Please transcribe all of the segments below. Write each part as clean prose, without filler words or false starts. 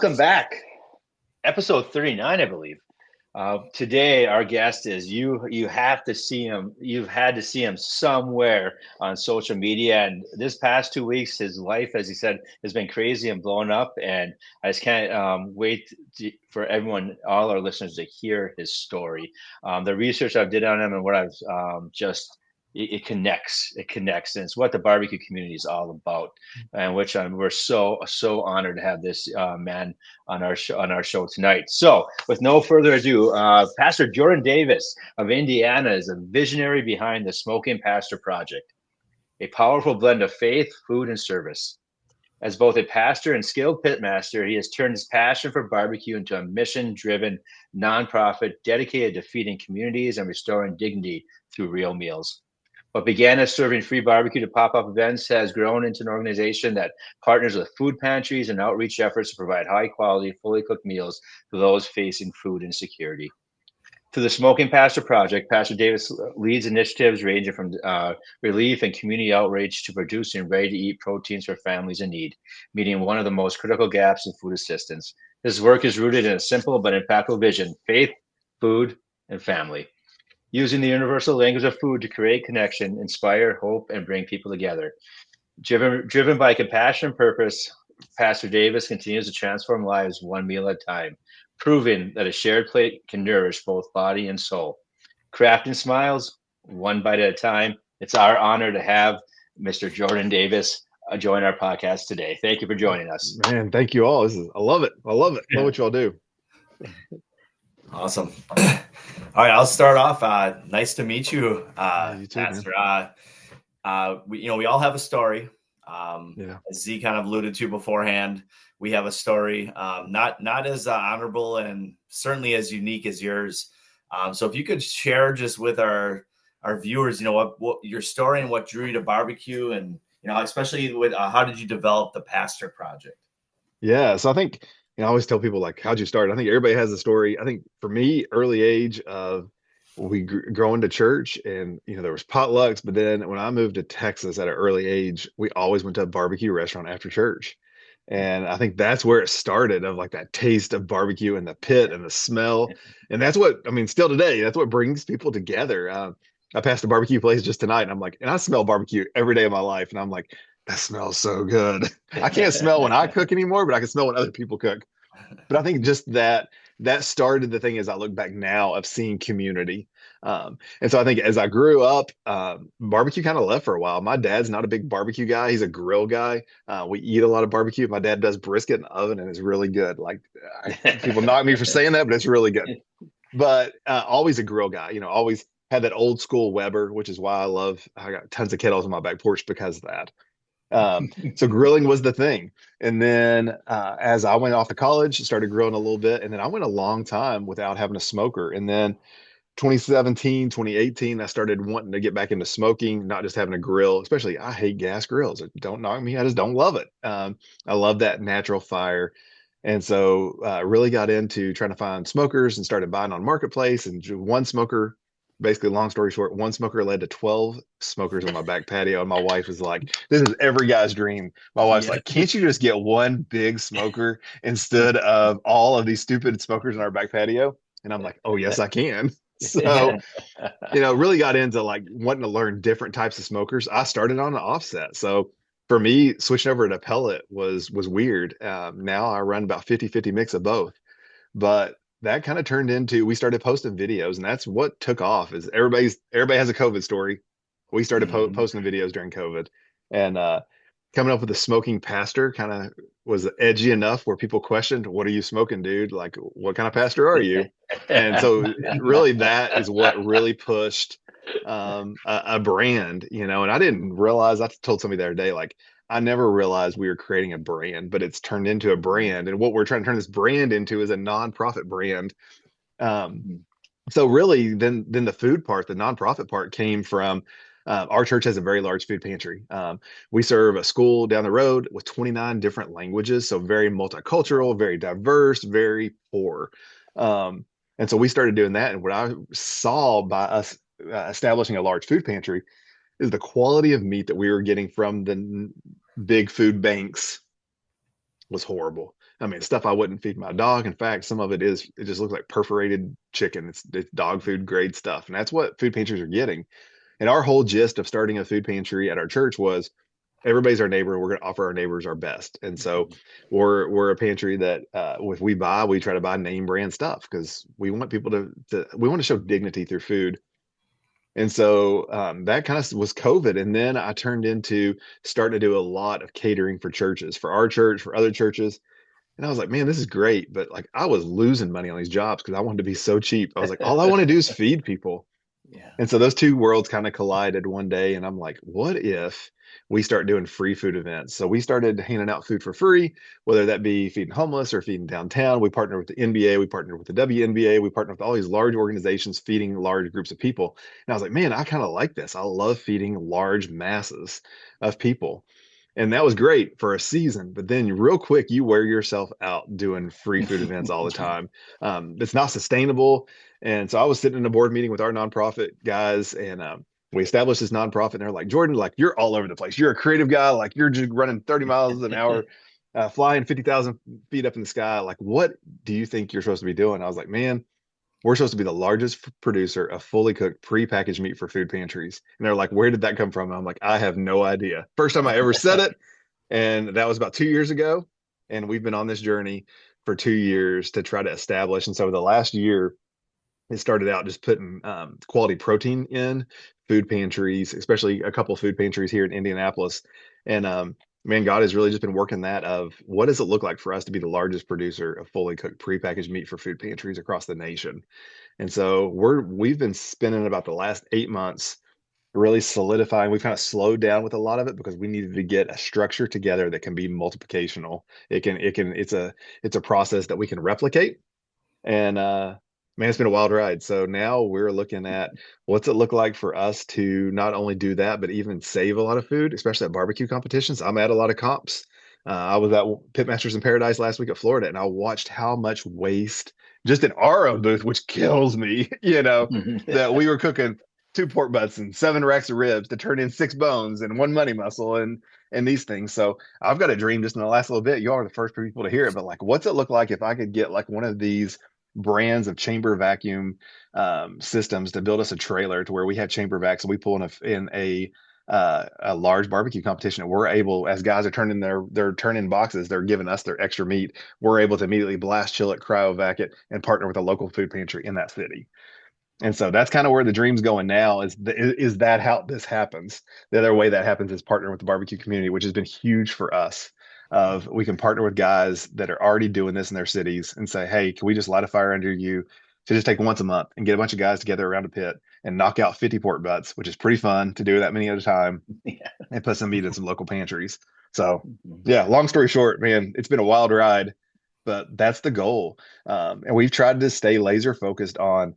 welcome back. Episode 39, I believe. Today, our guest is you have to see him. You've had to see him somewhere on social media. And this past 2 weeks, his life, as he said, has been crazy and blown up. And I just can't wait for everyone, all our listeners, to hear his story. The research I've did on him and what I've just it connects. It connects, and it's what the barbecue community is all about. And which we're so honored to have this man on our show tonight. So, with no further ado, Pastor Jordan Davis of Indiana is a visionary behind the Smoking Pastor Project, a powerful blend of faith, food, and service. As both a pastor and skilled pitmaster, he has turned his passion for barbecue into a mission-driven nonprofit dedicated to feeding communities and restoring dignity through real meals. What began as serving free barbecue to pop-up events has grown into an organization that partners with food pantries and outreach efforts to provide high-quality, fully cooked meals to those facing food insecurity. Through the Smoking Pastor Project, Pastor Davis leads initiatives ranging from relief and community outreach to producing ready-to-eat proteins for families in need, meeting one of the most critical gaps in food assistance. His work is rooted in a simple but impactful vision: faith, food, and family, using the universal language of food to create connection, inspire hope, and bring people together. Driven by compassion and purpose, Pastor Davis continues to transform lives one meal at a time, proving that a shared plate can nourish both body and soul. Crafting smiles, one bite at a time. It's our honor to have Mr. Jordan Davis join our podcast today. Thank you for joining us. Man, thank you all. I love it. I love it. Love what y'all do. Awesome. All right, I'll start off. Nice to meet you, You too, Pastor. We all have a story. Yeah. As Z kind of alluded to beforehand, we have a story, not as honorable and certainly as unique as yours. So if you could share just with our viewers, what your story and what drew you to barbecue, and especially with how did you develop the Pastor Project? Yeah. So I think, I always tell people, like, how'd you start? I think everybody has a story. I think for me, early age of growing to church, and there was potlucks, but then when I moved to Texas at an early age, we always went to a barbecue restaurant after church. And I think that's where it started, of like that taste of barbecue and the pit and the smell. And that's what, still today, that's what brings people together. I passed a barbecue place just tonight, and I'm like, and I smell barbecue every day of my life. And I'm like, that smells so good. I can't smell when I cook anymore, but I can smell when other people cook. But I think just that started the thing, as I look back now, of seeing community. And so I think as I grew up, barbecue kind of left for a while. My dad's not a big barbecue guy. He's a grill guy. We eat a lot of barbecue. My dad does brisket in the oven, and it's really good. Like, people knock me for saying that, but it's really good. But always a grill guy, always had that old school Weber, which is why I got tons of kettles on my back porch because of that. So grilling was the thing. And then as I went off to college, started grilling a little bit. And then I went a long time without having a smoker. And then 2017, 2018, I started wanting to get back into smoking, not just having a grill. Especially, I hate gas grills. Don't knock me. I just don't love it. I love that natural fire. And so really got into trying to find smokers and started buying on Marketplace. And one smoker, basically, long story short, one smoker led to 12 smokers on my back patio. And my wife was like, this is every guy's dream. My wife's like, can't you just get one big smoker instead of all of these stupid smokers in our back patio? And I'm like, oh, yes, I can. So, really got into like wanting to learn different types of smokers. I started on an offset. So for me, switching over to pellet was weird. Now I run about 50-50 mix of both. But that kind of turned into, we started posting videos, and that's what took off. Is everybody has a COVID story. We started posting videos during COVID, and coming up with the Smoking Pastor kind of was edgy enough where people questioned, what are you smoking, dude? Like, what kind of pastor are you? And so really that is what really pushed a brand, and I didn't realize, I told somebody the other day, like, I never realized we were creating a brand, but it's turned into a brand. And what we're trying to turn this brand into is a nonprofit brand. So really then the food part, the nonprofit part, came from our church has a very large food pantry. We serve a school down the road with 29 different languages. So very multicultural, very diverse, very poor. And so we started doing that. And what I saw by us establishing a large food pantry is the quality of meat that we were getting from the big food banks was horrible. I mean, stuff I wouldn't feed my dog. In fact, some of it just looks like perforated chicken. It's dog food grade stuff. And that's what food pantries are getting. And our whole gist of starting a food pantry at our church was everybody's our neighbor, and we're going to offer our neighbors our best. And so we're a pantry that if we buy, we try to buy name brand stuff because we want people to we want to show dignity through food. And so that kind of was COVID. And then I turned into starting to do a lot of catering for churches, for our church, for other churches. And I was like, man, this is great. But like I was losing money on these jobs because I wanted to be so cheap. I was like, all I want to do is feed people. Yeah. And so those two worlds kind of collided one day. And I'm like, what if we start doing free food events? So we started handing out food for free, whether that be feeding homeless or feeding downtown. We partnered with the NBA, we partnered with the WNBA, we partnered with all these large organizations feeding large groups of people. And I was like, man, I kind of like this. I love feeding large masses of people. And that was great for a season, but then real quick, you wear yourself out doing free food events all the time. It's not sustainable. And so I was sitting in a board meeting with our nonprofit guys, and we established this nonprofit. And they're like, Jordan, like you're all over the place. You're a creative guy. Like you're just running 30 miles an hour, flying 50,000 feet up in the sky. Like, what do you think you're supposed to be doing? I was like, man, we're supposed to be the largest producer of fully cooked prepackaged meat for food pantries. And they're like, where did that come from? And I'm like, I have no idea. First time I ever said it. And that was about 2 years ago. And we've been on this journey for 2 years to try to establish. And so the last year, it started out just putting quality protein in food pantries, especially a couple of food pantries here in Indianapolis. And man, God has really just been working that of what does it look like for us to be the largest producer of fully cooked prepackaged meat for food pantries across the nation. And so we've been spending about the last 8 months really solidifying. We've kind of slowed down with a lot of it because we needed to get a structure together that can be multiplicational. It's a process that we can replicate. And man, it's been a wild ride. So now we're looking at what's it look like for us to not only do that, but even save a lot of food, especially at barbecue competitions. I'm at a lot of comps. I was at Pitmasters in Paradise last week at Florida, and I watched how much waste just in our own booth, which kills me, that we were cooking 2 pork butts and 7 racks of ribs to turn in 6 bones and 1 money muscle and these things. So I've got a dream just in the last little bit. You are the first people to hear it, but like, what's it look like if I could get like one of these brands of chamber vacuum systems to build us a trailer to where we have chamber vacs and we pull in a large barbecue competition, and we're able, as guys are turning they're turning boxes, they're giving us their extra meat. We're able to immediately blast chill it, cryovac it, and partner with a local food pantry in that city. And so that's kind of where the dream's going now. Is that how this happens? The other way that happens is partnering with the barbecue community, which has been huge for us. Of we can partner with guys that are already doing this in their cities and say, hey, can we just light a fire under you to just take once a month and get a bunch of guys together around a pit and knock out 50 pork butts, which is pretty fun to do that many at a time, Yeah. and put some meat in some local pantries. So yeah, long story short, man, it's been a wild ride, but that's the goal. And we've tried to stay laser focused on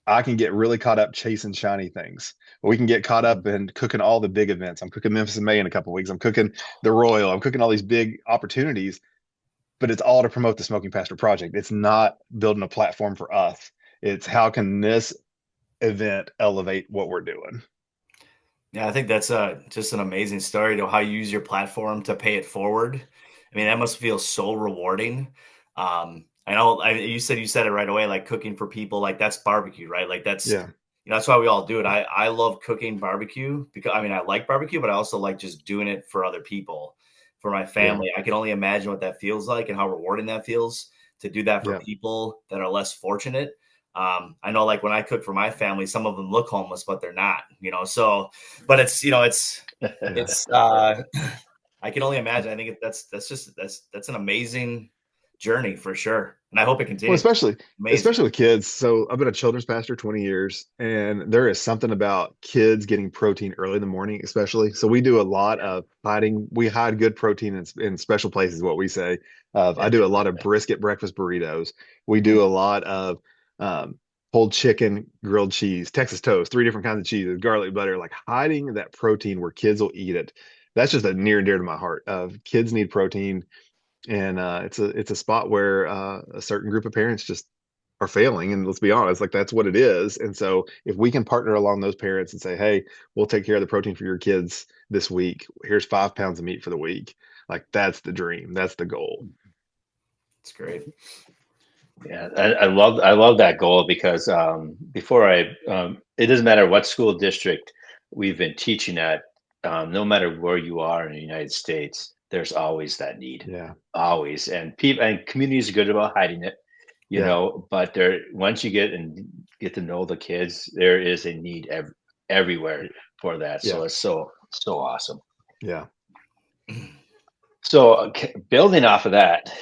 I can get really caught up chasing shiny things. We can get caught up in cooking all the big events. I'm cooking Memphis in May in a couple of weeks. I'm cooking the Royal. I'm cooking all these big opportunities, but it's all to promote the Smoking Pastor Project. It's not building a platform for us. It's how can this event elevate what we're doing? Yeah, I think that's just an amazing story to how you use your platform to pay it forward. I mean, that must feel so rewarding. I know you said it right away, like cooking for people, like that's barbecue, right? Like Yeah, that's why we all do it. I love cooking barbecue because I mean, I like barbecue, but I also like just doing it for other people, for my yeah, family. I can only imagine what that feels like and how rewarding that feels to do that for yeah, people that are less fortunate. I know like when I cook for my family, some of them look homeless, but they're not, so, but it's, yeah. it's, I can only imagine. I think that's an amazing journey for sure. And I hope it Well, continues. Amazing. especially with kids. So I've been a children's pastor 20 years, and there is something about kids getting protein early in the morning, especially. So we do a lot of hiding. We hide good protein in special places, what we say. I do a lot of brisket breakfast burritos. We do a lot of um, pulled chicken, grilled cheese, Texas toast, 3 different kinds of cheeses, garlic butter, like hiding that protein where kids will eat it. That's just a near and dear to my heart. Kids need protein, and it's a spot where a certain group of parents just are failing, and let's be honest, like that's what it is. And so if we can partner along those parents and say, hey, we'll take care of the protein for your kids this week, here's 5 pounds of meat for the week, like that's the dream, that's the goal. It's great. Yeah, I love that goal because it doesn't matter what school district we've been teaching at, no matter where you are in the United States, there's always that need, Yeah. always, and people and communities are good about hiding it, Yeah. but there once you get to know the kids, there is a need everywhere for that. So Yeah. it's so awesome. Yeah. So building off of that,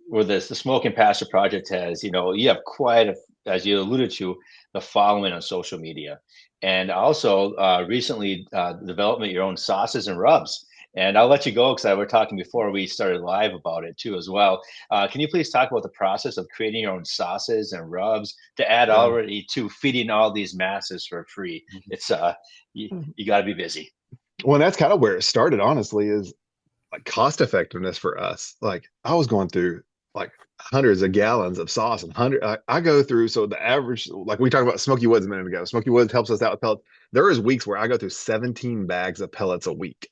where the Smoke and Pastor project has, you have quite a, as you alluded to, the following on social media, and also recently development your own sauces and rubs. And I'll let you go because I were talking before we started live about it too as well. Can you please talk about the process of creating your own sauces and rubs to add Yeah. already to feeding all these masses for free? It's you got to be busy. Well, that's kind of where it started, honestly, is like cost effectiveness for us. Like I was going through like hundreds of gallons of sauce and I go through, so the average, like we talked about Smoky Woods a minute ago, Smoky Woods helps us out with pellets. There is weeks where I go through 17 bags of pellets a week.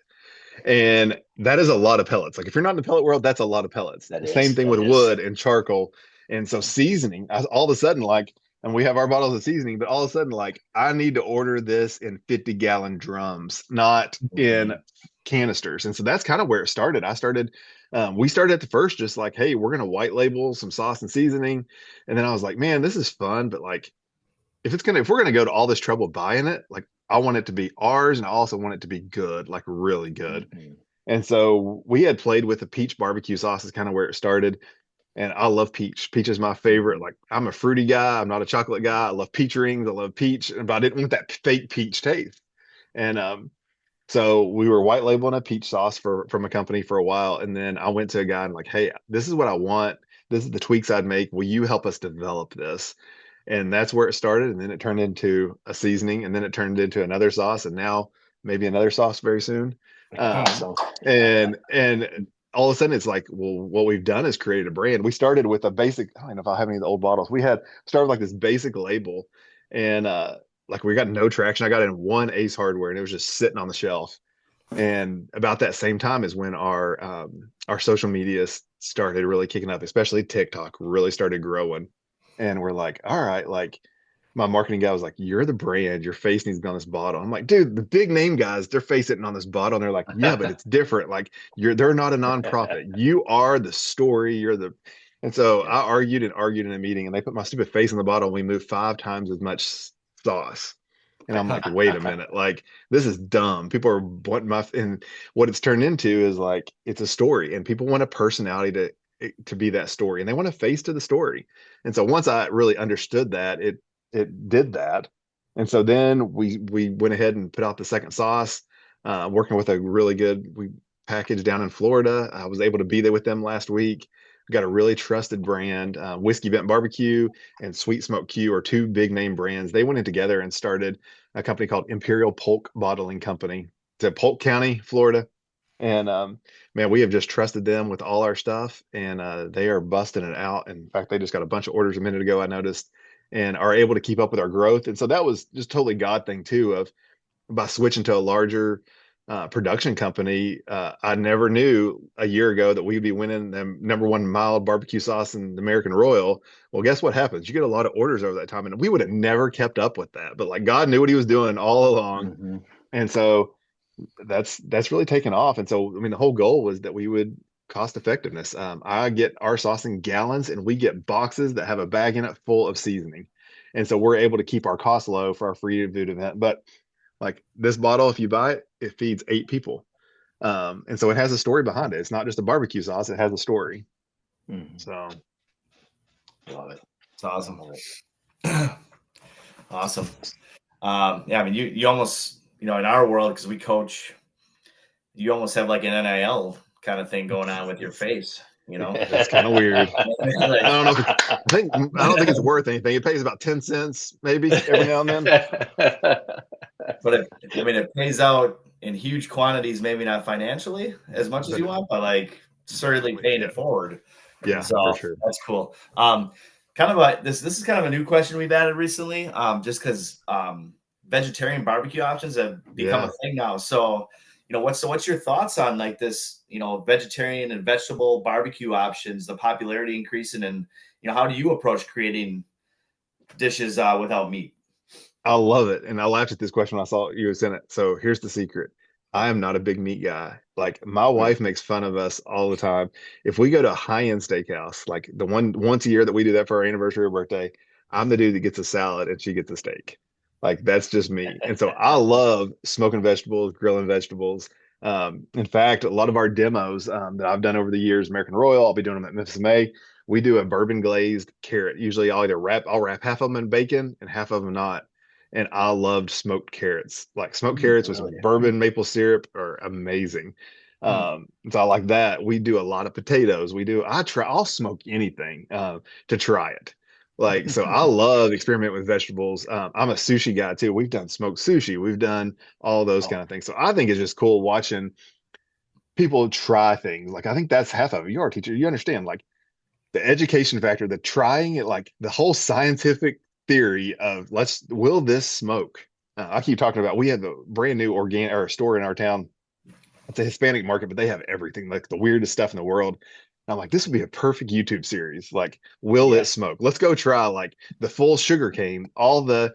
And that is a lot of pellets. Like if you're not in the pellet world, that's a lot of pellets. That The same is thing with wood and charcoal. And so seasoning, all of a sudden, like, and we have our bottles of seasoning, but all of a sudden, like, I need to order this in 50-gallon drums, not in canisters. And so that's kind of where it started. We started at the first just like, hey, we're going to white label some sauce and seasoning. And then I was like, man, this is fun. But like, if we're going to go to all this trouble buying it, like, I want it to be ours, and I also want it to be good, like really good. Mm-hmm. And so we had played with the peach barbecue sauce is kind of where it started. And I love peach. Peach is my favorite. Like I'm a fruity guy. I'm not a chocolate guy. I love peach rings. I love peach, but I didn't want that fake peach taste. And so we were white labeling a peach sauce from a company for a while. And then I went to a guy and like, hey, this is what I want. This is the tweaks I'd make. Will you help us develop this? And that's where it started. And then it turned into a seasoning, and then it turned into another sauce, and now maybe another sauce very soon. Awesome. And all of a sudden it's like, well, what we've done is created a brand. We started with a basic, I don't know if I have any of the old bottles. We had started like this basic label, and like we got no traction. I got in one Ace Hardware and it was just sitting on the shelf. And about that same time is when our social media started really kicking up, especially TikTok really started growing. And we're like, all right, like my marketing guy was like, you're the brand, your face needs to be on this bottle. I'm like, dude, the big name guys, their face isn't on this bottle. And they're like, yeah, but it's different. Like they're not a nonprofit. You are the story. And so I argued in a meeting, and they put my stupid face on the bottle, and we moved 5 times as much sauce. And I'm like, wait a minute, like this is dumb. People are wanting and what it's turned into is like it's a story, and people want a personality to be that story, and they want a face to the story. And so once I really understood that, it did that. And so then we went ahead and put out the second sauce, working with a really good package down in Florida. I was able to be there with them last week. We got a really trusted brand, Whiskey Bent Barbecue and Sweet Smoke Q are two big name brands. They went in together and started a company called Imperial Polk Bottling Company. It's in Polk County, Florida. And man, we have just trusted them with all our stuff, and they are busting it out. In fact, they just got a bunch of orders a minute ago, I noticed, and are able to keep up with our growth. And so that was just totally God thing too, of by switching to a larger production company. I never knew a year ago that we'd be winning the #1 mild barbecue sauce in the American Royal. Well, guess what happens? You get a lot of orders over that time, and we would have never kept up with that. But like God knew what He was doing all along, and so that's really taken off. And so I mean, the whole goal was that we would cost effectiveness. I get our sauce in gallons, and we get boxes that have a bag in it full of seasoning, and so we're able to keep our costs low for our free food event. But like this bottle, if you buy it, it feeds 8 people. And so it has a story behind it. It's not just a barbecue sauce, it has a story. So Love it. It's awesome. Awesome. Yeah, I mean, you almost, in our world, because we coach, you almost have like an NIL kind of thing going on with your face. It's kind of weird. Like, I don't know. I don't think it's worth anything. It pays about 10 cents maybe every now and then. But it pays out in huge quantities, maybe not financially as much as you want, but like certainly paying it forward. Yeah, so for sure. That's cool. Kind of this is kind of a new question we've added recently, just because vegetarian barbecue options have become a thing now. So, what's your thoughts on like this vegetarian and vegetable barbecue options, the popularity increasing, and how do you approach creating dishes without meat? I love it. And I laughed at this question when I saw you sent it. So here's the secret. I am not a big meat guy. Like my wife makes fun of us all the time. If we go to a high-end steakhouse, like the one once a year that we do that for our anniversary or birthday, I'm the dude that gets a salad and she gets a steak. Like that's just me. And so I love smoking vegetables, grilling vegetables. In fact, a lot of our demos that I've done over the years, American Royal, I'll be doing them at Memphis May. We do a bourbon glazed carrot. Usually I'll wrap half of them in bacon and half of them not, and I loved smoked carrots. Like smoked carrots with some Really? bourbon maple syrup are amazing. Mm. So I like that. We do a lot of potatoes. I'll smoke anything to try it. Like, so I love experiment with vegetables. I'm a sushi guy too. We've done smoked sushi. We've done all those kind of things. So I think it's just cool watching people try things. Like, I think that's half of it. You're a teacher. You understand, like, the education factor, the trying it, like the whole scientific theory of will this smoke? I keep talking about, we have a brand new organic or a store in our town. It's a Hispanic market, but they have everything, like the weirdest stuff in the world. And I'm like, this would be a perfect YouTube series. Like, will it Yeah. smoke? Let's go try like the full sugar cane, all the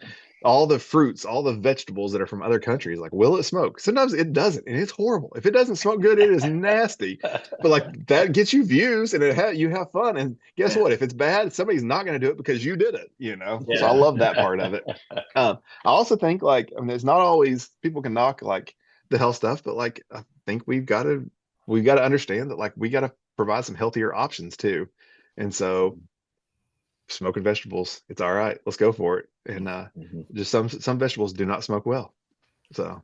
fruits, all the vegetables that are from other countries. Like, will it smoke? Sometimes it doesn't, and it's horrible. If it doesn't smoke good, it is nasty. But like that gets you views, and you have fun. And guess what? If it's bad, somebody's not going to do it because you did it. You know. So I Yeah. love that part of it. I also think like, I mean, it's not always people can knock like the health stuff, but like I think we've got to understand that like we got to provide some healthier options too. And so smoking vegetables, it's all right. Let's go for it. And Mhm. just some vegetables do not smoke well. So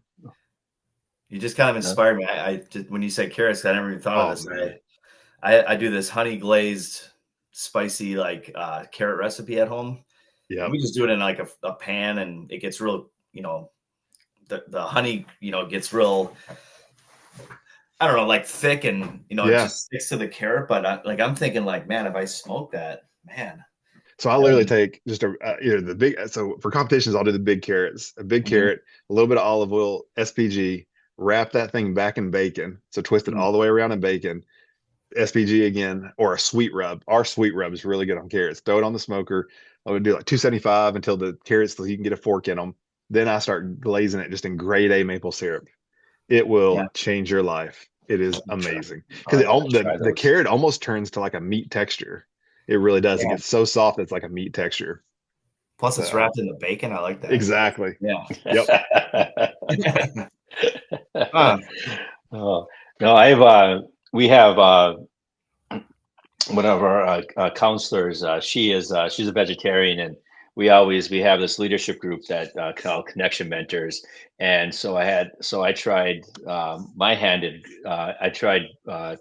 You just kind of Yeah. inspired me. When you said carrots, I never even thought of oh this. man. I do this honey glazed spicy like carrot recipe at home, and Yep. we just do it in like a pan, and it gets real, the honey, gets real, I don't know, like thick, and it Yeah. just sticks to the carrot. But I'm thinking like, man, if I smoke that, man, So I that would literally be. take just either the big, so for competitions, I'll do the big carrots, a big Mhm. carrot, a little bit of olive oil, SPG, wrap that thing back in bacon. So twist it Mm. all the way around in bacon, SPG again, or a sweet rub. Our sweet rub is really good on carrots. Throw it on the smoker. I would do like 275 until the carrots, so you can get a fork in them. Then I start glazing it just in grade A maple syrup. It Yeah, will change your life. It is I'm try- amazing because I gotta try the those. carrot almost turns to like a meat texture. It really does. It yeah. gets so soft it's like a meat texture. Plus, it's So wrapped in the bacon. I like that. exactly. Yeah. Yep. Huh. Oh, no, we have one of our counselors. She's a vegetarian, and we have this leadership group that called Connection Mentors. And so I tried I tried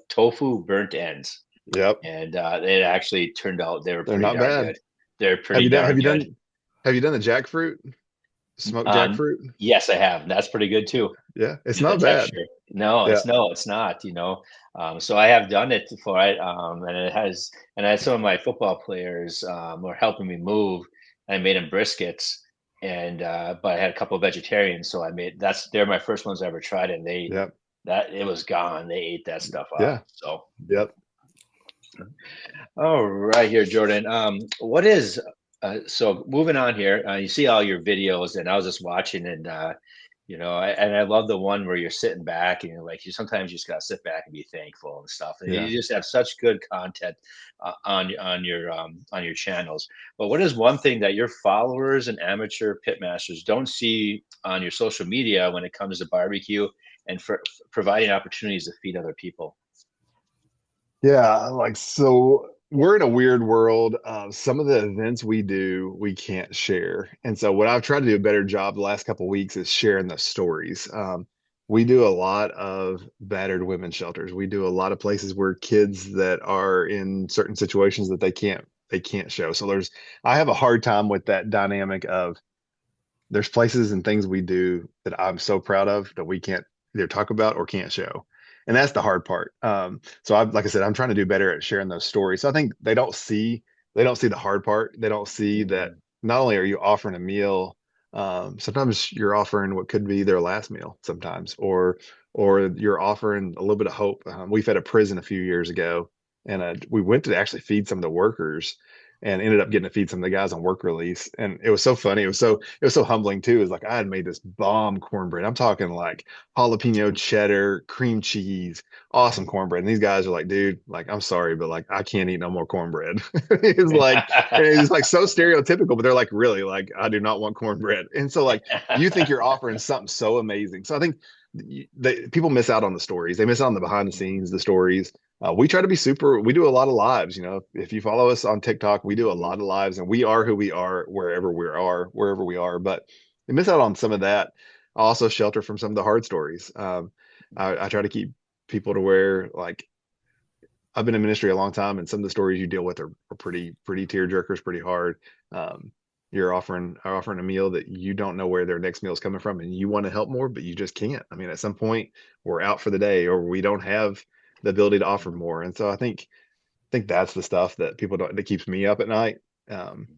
tofu burnt ends, Yep. and it actually turned out they were They're pretty not darn bad. good. They're Have pretty you done have darn you good. done have you done the jackfruit? Smoked Um, jackfruit? yes, I have. That's pretty good too. Yeah, it's The not bad. texture. No, Yeah. it's not. So I have done it before. And I had some of my football players were helping me move. And I made them briskets, and but I had a couple of vegetarians, so they're my first ones I ever tried, and Yep. that it was gone. They ate that stuff up. Yeah. So, Yep. all right, here, Jordan. What is so moving on here? You see all your videos, and I was just watching, and and I love the one where you're sitting back and you're like, you sometimes you just gotta sit back and be thankful and stuff. And Yeah. you just have such good content on your channels. But what is one thing that your followers and amateur pitmasters don't see on your social media when it comes to barbecue and for providing opportunities to feed other people? Yeah, like so we're in a weird world. Some of the events we do, we can't share. And so what I've tried to do a better job the last couple of weeks is sharing the stories. We do a lot of battered women's shelters. We do a lot of places where kids that are in certain situations that they can't show. So I have a hard time with that dynamic of there's places and things we do that I'm so proud of that we can't either talk about or can't show. And that's the hard part. So like I said, I'm trying to do better at sharing those stories. So I think they don't see the hard part. They don't see that Mhm. not only are you offering a meal, sometimes you're offering what could be their last meal sometimes, or you're offering a little bit of hope. We fed a prison a few years ago, and we went to actually feed some of the workers, and ended up getting to feed some of the guys on work release. And it was so funny. It was so humbling too. It was like I had made this bomb cornbread. I'm talking like jalapeno cheddar, cream cheese, awesome cornbread. And these guys are like, dude, like I'm sorry, but like I can't eat no more cornbread. It's like, and it's like so stereotypical, but they're like, really, like I do not want cornbread. And so like you think you're offering something so amazing. So I think people miss out on the stories. They miss out on the behind the scenes, the stories. We try to be we do a lot of lives. If you follow us on TikTok, we do a lot of lives, and we are who we are wherever we are. But they miss out on some of that. I also shelter from some of the hard stories. I try to keep people to where, like, I've been in ministry a long time, and some of the stories you deal with are pretty tear jerkers, pretty hard. Um, you're offering a meal that you don't know where their next meal is coming from, and you want to help more, but you just can't. I mean, at some point, we're out for the day, or we don't have the ability to offer more. And so I think that's the stuff that people don't that keeps me up at night. Um,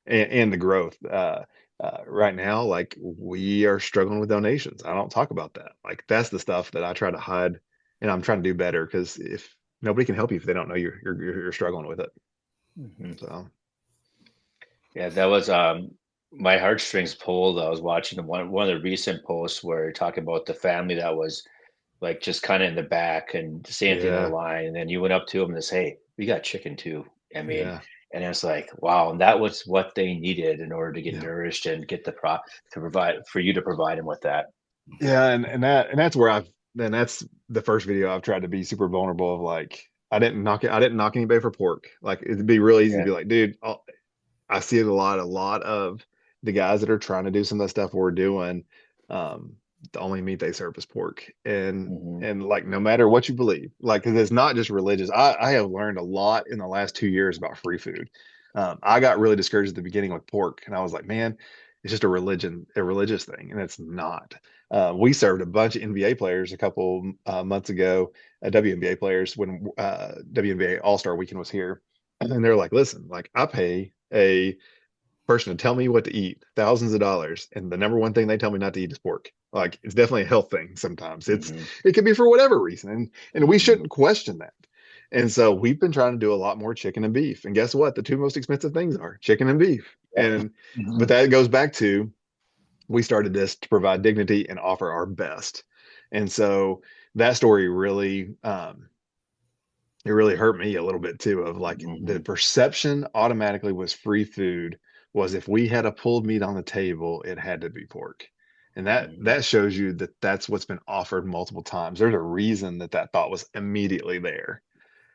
and the growth. Right now, like we are struggling with donations. I don't talk about that. Like that's the stuff that I try to hide, and I'm trying to do better because if nobody can help you if they don't know you're struggling with it. Mhm. So Yeah, that was my heartstrings pulled. I was watching one of the recent posts where you're talking about the family that was like just kind of in the back and the same thing on the yeah, line. And then you went up to them and said, "Hey, we got chicken too." I mean, yeah, and it's like, wow, and that was what they needed in order to get yeah, nourished and get the prop to provide for you to provide them with that. yeah, and that's where that's the first video I've tried to be super vulnerable of like I didn't knock anybody for pork. Like it'd be real easy to Yeah. be like, dude, I see it a lot of the guys that are trying to do some of the stuff we're doing. Um, the only meat they serve is pork, Hmm. and like no matter what you believe, like because it's not just religious. I have learned a lot in the last 2 years about free food. I got really discouraged at the beginning with pork, and I was like, man, it's just a religious thing, and it's not. We served a bunch of NBA players a couple months ago, WNBA players when WNBA All Star Weekend was here, and they're like, listen, like I pay a person to tell me what to eat, thousands of dollars, and the number one thing they tell me not to eat is pork. Like it's definitely a health thing sometimes. Hmm. It can be for whatever reason, and we Hmm. shouldn't question that. And so we've been trying to do a lot more chicken and beef. And guess what? The two most expensive things are chicken and beef. Yep. And Hmm. but that goes back to we started this to provide dignity and offer our best. And so that story really it really hurt me a little bit too of like the Hmm. perception automatically was free food was if we had a pulled meat on the table it had to be pork, and that shows you that that's what's been offered multiple times. There's a reason that that thought was immediately there.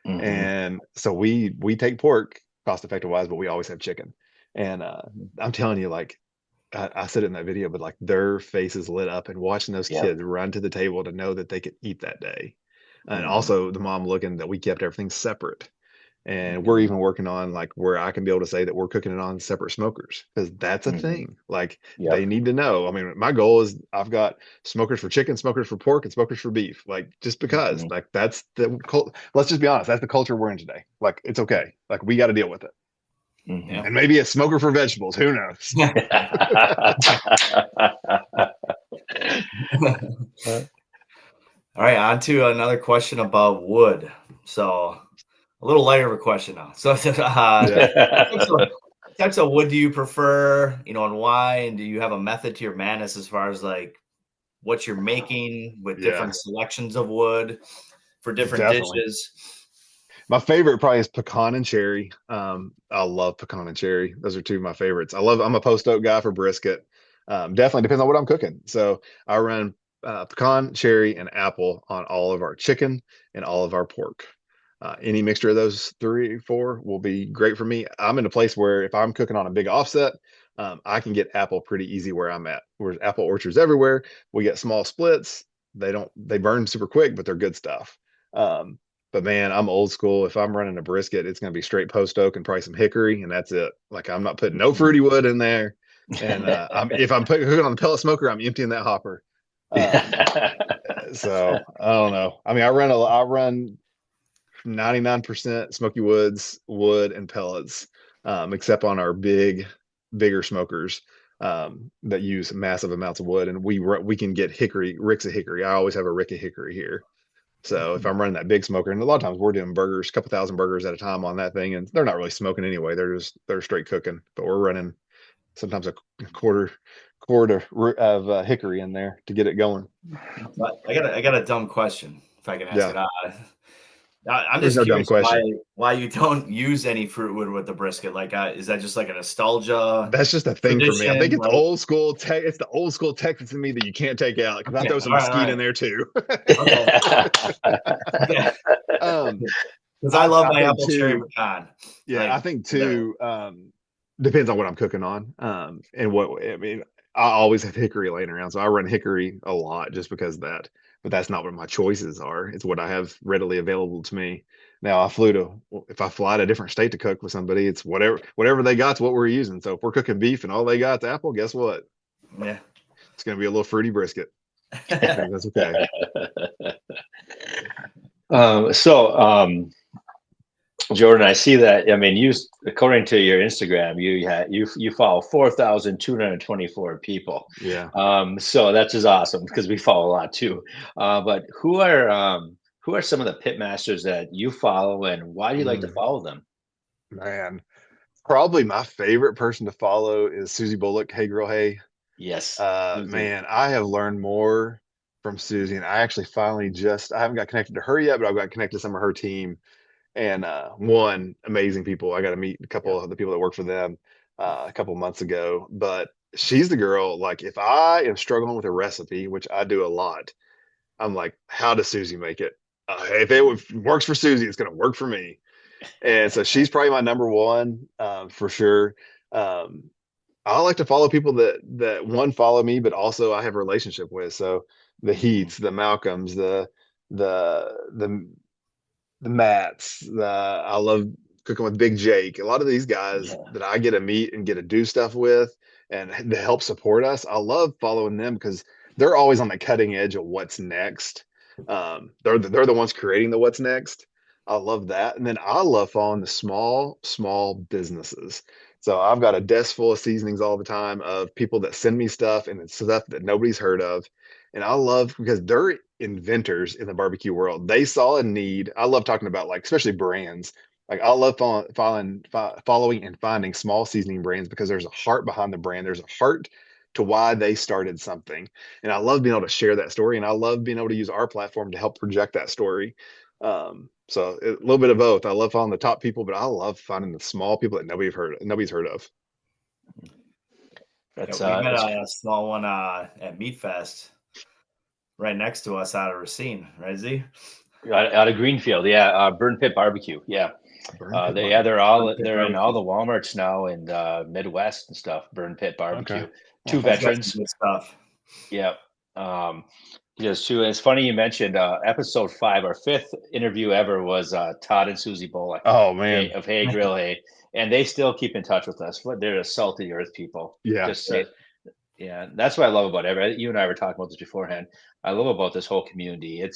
Hmm. And so we take pork cost effective wise, but we always have chicken. And I'm telling you, like I said it in that video, but like their faces lit up and watching those Yep. kids run to the table to know that they could eat that day. And Hmm. also the mom looking that we kept everything separate. And we're Hmm. even working on like where I can be able to say that we're cooking it on separate smokers because that's a Hmm. thing. Like they Yep. need to know. I mean, my goal is I've got smokers for chicken, smokers for pork, and smokers for beef. Like just because, Hmm. like that's the cult. Let's just be honest. That's the culture we're in today. Like it's okay. Like we got to deal with it. Hmm. Yeah. And maybe a smoker for vegetables. Who knows? All right, on to another question about wood. So a little lighter of a question now. So Yeah. what types of wood do you prefer, and why? And do you have a method to your madness as far as like what you're making with Yeah. different selections of wood for different Definitely. dishes? My favorite probably is pecan and cherry. I love pecan and cherry. Those are two of my favorites. I'm a post oak guy for brisket. Definitely depends on what I'm cooking. So I run pecan, cherry, and apple on all of our chicken and all of our pork. Any mixture of those three, four will be great for me. I'm in a place where if I'm cooking on a big offset, I can get apple pretty easy where I'm at. There's apple orchards everywhere. We get small splits. They burn super quick, but they're good stuff. Um, but man, I'm old school. If I'm running a brisket, it's going to be straight post oak and probably some hickory, and that's it. Like I'm not putting no fruity wood in there. And if I'm cooking on the pellet smoker, I'm emptying that hopper. Um, so I don't know. I mean, I run 99% Smoky Woods wood and pellets, except on our bigger smokers. that use massive amounts of wood, and we can get ricks of hickory. I always have a rick of hickory here. So if I'm running that big smoker, and a lot of times we're doing burgers, a couple thousand burgers at a time on that thing, and they're not really smoking anyway. They're straight cooking, but we're running sometimes a quarter of hickory in there to get it going. But I got a dumb question, if I can ask Yeah. it. I'm There's just no dumb curious question. why you don't use any fruit wood with the brisket. Like, is that just like a nostalgia That's just a thing for me. I think tradition? it's Like, old school tech. It's the old school Texas in me that you can't take out because I okay, throw all some right, all mesquite right, in there too. okay, okay. um, Because I love I my think apple cherry too. pecan. Yeah, Like, I think there. too. Depends on what I'm cooking on. And what I mean. I always have hickory laying around, so I run hickory a lot just because of that. But that's not what my choices are. It's what I have readily available to me. Now, if I fly to a different state to cook with somebody, it's whatever they got's what we're using. So if we're cooking beef and all they got's apple, guess what? Yeah. It's going to be a little fruity brisket. That's okay. Jordan, I see that. I mean, according to your Instagram, you follow 4,224 people. Yeah. So that's just awesome because we follow a lot too. But who are some of the pitmasters that you follow, and why do you like to follow them? Man, probably my favorite person to follow is Susie Bullock. Hey, girl. Hey. Yes, Susie. Man, I have learned more from Susie, and I actually I haven't got connected to her yet, but I've got connected to some of her team. And one, amazing people. I got to meet a couple Yeah. of the people that work for them a couple months ago. But she's the girl. Like, if I am struggling with a recipe, which I do a lot, I'm like, how does Susie make it? If it works for Susie, it's going to work for me. And so she's probably my number one for sure. Um, I like to follow people that one follow me, but also I have a relationship with. So the Mhm. Heats, the Malcolms, the the Matts. I love cooking with Big Jake. A lot of these guys Yeah. that I get to meet and get to do stuff with and to help support us, I love following them because they're always on the cutting edge of what's next. They're the ones creating the what's next. I love that, and then I love following the small businesses. So I've got a desk full of seasonings all the time of people that send me stuff and it's stuff that nobody's heard of. And I love because they're inventors in the barbecue world. They saw a need. I love talking about like especially brands. Like I love following and finding small seasoning brands because there's a heart behind the brand. There's a heart to why they started something. And I love being able to share that story. And I love being able to use our platform to help project that story. So a little bit of both. I love following the top people, but I love finding the small people that nobody's heard of. Yeah, That's we met a small one at Meat Fest right next to us out of Racine, right, Z? out of Greenfield. Yeah, Burn Pit Barbecue. Yeah. Burn Pit Yeah, Barbecue. they're in all the Walmarts now in Midwest and stuff. Burn Pit Okay. Barbecue. Oh, Two He's nice. got some veterans. good stuff. Yeah. Just two. And it's funny you mentioned episode 5. Our 5th interview ever was Todd and Susie Bullock Oh man. of Hey Grill Hey, and they still keep in touch with us. They're a salty earth people. Yeah. Just yeah, that's what I love about it. You and I were talking about this beforehand. I love about this whole community. It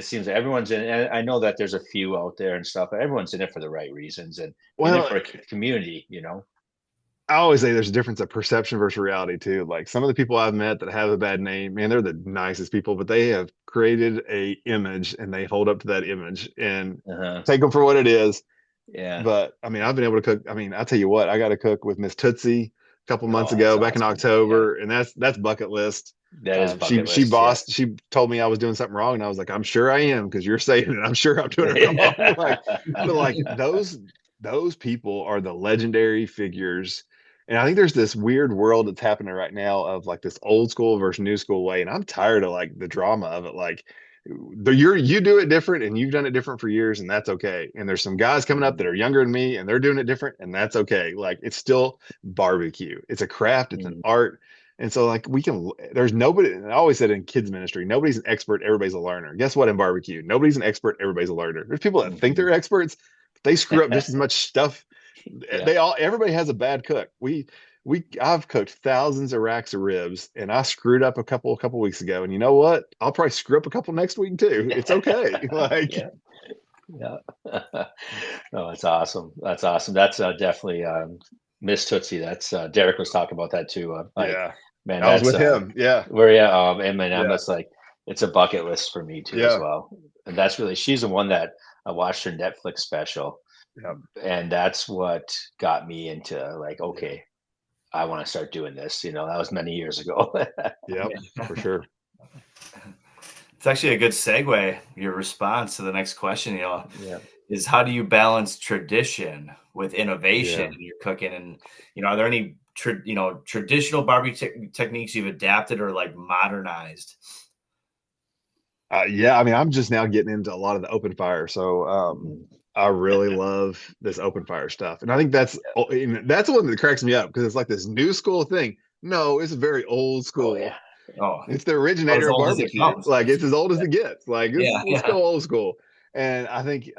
seems that everyone's in. And I know that there's a few out there and stuff, but everyone's in it for the right reasons and in it Well, for a community. You know. I always say there's a difference of perception versus reality too. Like some of the people I've met that have a bad name, man, they're the nicest people, but they have created a image and they hold up to that image and Uh-huh. take them for what it is. Yeah. But I mean, I've been able to cook. I mean, I tell you what, I got to cook with Miss Tootsie a couple months Oh, that's ago, back in awesome. Yeah, October, and that's bucket list. that is She bucket list. Yes. she told me I was doing something wrong, and I was like, I'm sure I am because you're saying it. I'm sure I'm doing it wrong. Like, but like those people are the legendary figures. And I think there's this weird world that's happening right now of like this old school versus new school way, and I'm tired of like the drama of it. Like you do it different and you've done it different for years and that's okay. And there's some guys coming up that are younger than me and they're doing it different and that's okay. Like it's still barbecue. It's a craft, it's an Mm, art. And so like there's nobody, and I always said in kids ministry, nobody's an expert, everybody's a learner. Guess what in barbecue? Nobody's an expert, everybody's a learner. There's people that think mhm. they're experts, but they screw up just as much stuff. Yeah. Everybody has a bad cook. I've cooked thousands of racks of ribs and I screwed up a couple weeks ago. And you know what? I'll probably screw up a couple next week too. It's okay. Like, Yeah. Yeah. No, that's awesome. That's awesome. That's definitely Miss Tootsie. That's Derek was talking about that too. Like, Yeah. man, I was that's with him. Yeah. where yeah, M&M. Yeah. That's like it's a bucket list for me too as Yeah. well. And that's really she's the one that I watched her Netflix special, Yep. and that's what got me into like, Yeah. okay, I want to start doing this. You know, that was many years ago. Yep. For sure. It's actually a good segue, your response to the next question, Yeah. is how do you balance tradition with innovation Yeah. in your cooking? And, are there any, traditional barbecue techniques you've adapted or like modernized? Yeah, I mean, I'm just now getting into a lot of the open fire, so Mhm. I really love this open fire stuff, and I think that's one that cracks me up because it's like this new school thing. No, it's very old Oh school. yeah. Oh, It's the about as originator of old as it barbecue. comes. Like it's as old as it gets. Like Yeah, let's yeah. go old school. And I think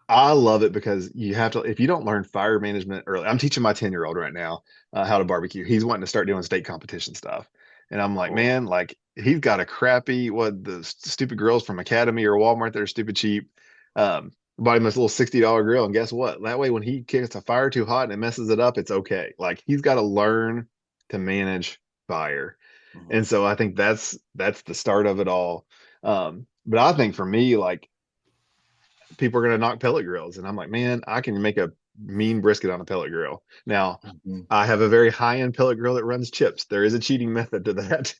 I love it because you have to if you don't learn fire management early. I'm teaching my 10-year-old right now how to barbecue. He's wanting to start doing state competition stuff. And I'm like, Oh man, like he's got a crappy what the stupid grills from Academy or Walmart that are stupid cheap. Bought him this little $60 grill, and guess what? That way when he gets a fire too hot and it messes it up, it's okay. Like he's got to learn to manage fire. Mhm. And so I think that's the start of it all. But I think for me, like people are going to knock pellet grills, and I'm like, man, I can make a mean brisket on a pellet grill. Now, Mhm. I have a very high-end pellet grill that runs chips. There is a cheating method to that,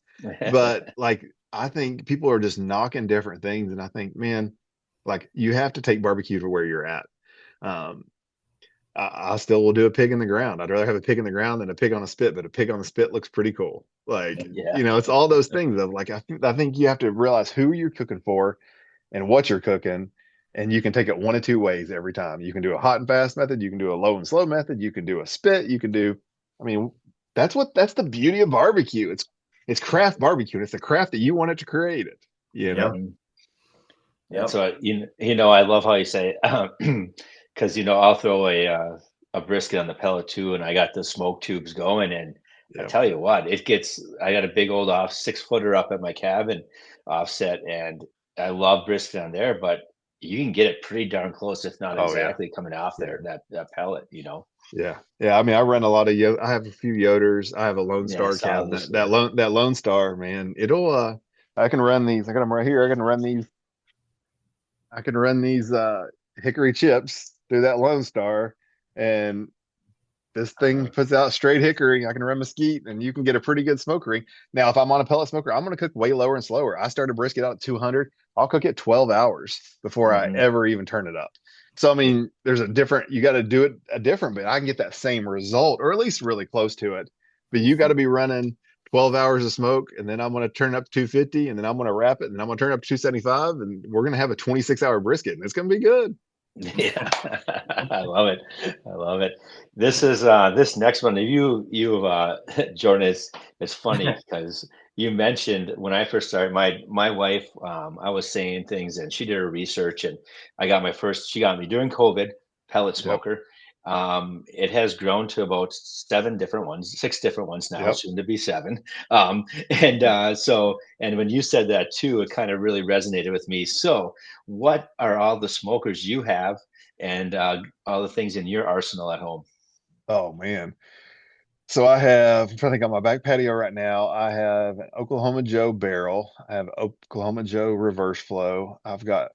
but like I think people are just knocking different things, and I think, man, like you have to take barbecue to where you're at. Um, I still will do a pig in the ground. I'd rather have a pig in the ground than a pig on a spit, but a pig on the spit looks pretty cool. Like, Yeah. it's all those things of like I think you have to realize who you're cooking for and what you're cooking, and you can take it one of two ways every time. You can do a hot and fast method, you can do a low and slow method, you can do a spit, you can do I mean, that's the beauty of barbecue. It's craft barbecue, and it's the craft that you want it to create it, you know? Yep. Mhm. And Yep. so I love how you say because I'll throw a brisket on the pellet too, and I got the smoke tubes going, and I Yep. tell you what, I got a big old 6-footer up at my cabin offset, and I love brisket on there, but you can get it pretty darn close, if not Oh yeah. exactly coming off Yeah. there that pellet. Yeah. Yeah. I mean, I run a lot of I have a few Yoders. I have a Lone Yeah, I Star saw cabinet. this. That Lone Star, man, it'll I can run these. I got them right here. I can run these hickory chips through that Lone Star, and this thing puts out straight hickory. I can run mesquite, and you can get a pretty good smoke ring. Now, if I'm on a pellet smoker, I'm going to cook way lower and slower. I start a brisket out at 200. I'll cook it 12 hours before I Hmm. ever even turn it up. So, I mean, you got to do it a different, but I can get that same result, or at least really close to it. But you got to be running 12 hours of smoke, and then I'm going to turn it up to 250, and then I'm going to wrap it, and I'm going to turn it up to 275, and we're going to have a 26-hour brisket, and it's going to be good. Yeah, I love it. I love it. This next one. Jordan, is funny because you mentioned when I first started. My wife, I was saying things, and she did her research, and I got my first. She got me during COVID pellet Yep. smoker. It has grown to about 6 different ones now, Yep. soon to be 7. And when you said that too, it kind of really resonated with me. So, what are all the smokers you have and all the things in your arsenal at home? Oh, man. So I'm trying to think on my back patio right now. I have an Oklahoma Joe barrel. I have Oklahoma Joe reverse flow. I've got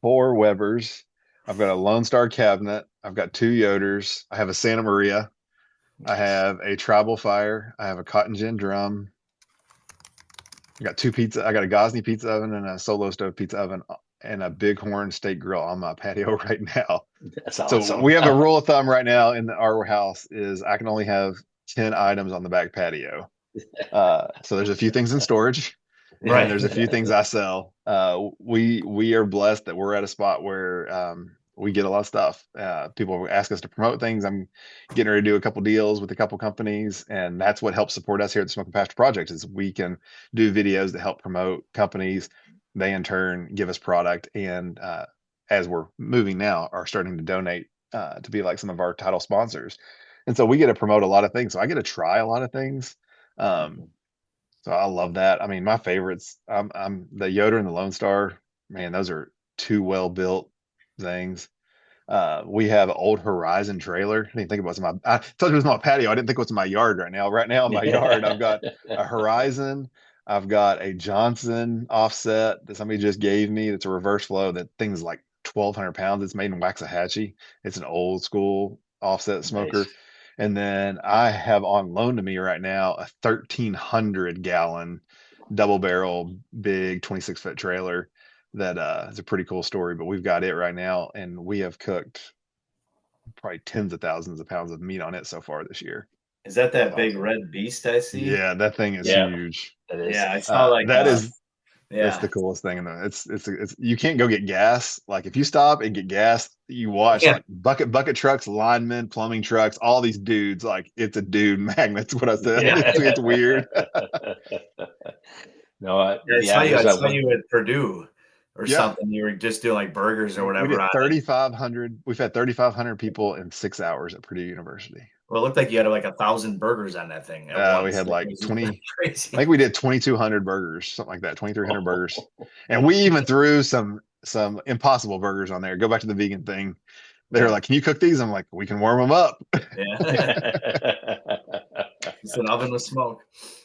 4 Webers. I've got a Lone Star cabinet. I've got 2 Yoders. I have a Santa Maria. I Nice. have a Tribal Fire. I have a Cotton Gin drum. I got 2 pizza. I got a Gosney pizza oven and a Solo Stove pizza oven and a Bighorn steak grill on my patio right now. That's So awesome. we have a rule of thumb right now in our house is I can only have 10 items on the back patio. So there's a few things in storage and Right. there's a few things I sell. We are blessed that we're at a spot where we get a lot of stuff. People ask us to promote things. I'm getting ready to do a couple deals with a couple companies, and that's what helps support us here at the Smoke and Pasture Project is we can do videos that help promote companies. They in turn give us product, and as we're moving now, are starting to donate to be like some of our title sponsors. And so we get to promote a lot of things. So I get to try a lot of things. Um, Mhm. so I love that. I mean, my favorites, I'm the Yoder and the Lone Star. Man, those are two well built things. We have an old Horizon trailer. I didn't think it was I told you it was my patio. I didn't think it was my yard right now. Right now in my yard, I've got a Horizon. I've got a Johnson offset that somebody just gave me. That's a reverse flow. That thing's like 1,200 pounds. It's made in Waxahachie. It's an old school offset smoker. Nice. And then I have on loan to me right now a 1,300 gallon double barrel big 26-foot trailer that is a pretty cool story, but we've got it right now, and we have cooked probably tens of thousands of pounds of meat on it so far this year. Is that That's big awesome. red beast I see? Yeah, that thing is Yeah, huge. that is. Yeah, I saw like That is It's yeah. the coolest thing in the it's you can't go get gas. Like if you stop and get gas, you watch Yeah. like bucket trucks, linemen, plumbing trucks, all these dudes, like it's a dude magnet. That's what I said. Yeah. It's weird. No, I saw yeah, you. there's I that saw one. you at Purdue or Yeah. something. You were just doing like burgers or We whatever did on it. 3,500. We've had 3,500 people in 6 hours at Purdue University. Well, it looked like you had like 1,000 burgers on that thing at We once. had Like, like it was 20, I crazy. think we did 2,200 burgers, something like that, 2,300 burgers. And we even threw some impossible burgers on there. Go back to the vegan thing. They were Yeah. like, "Can you cook these?" I'm like, "We can warm them up." Yeah. It's an oven with smoke.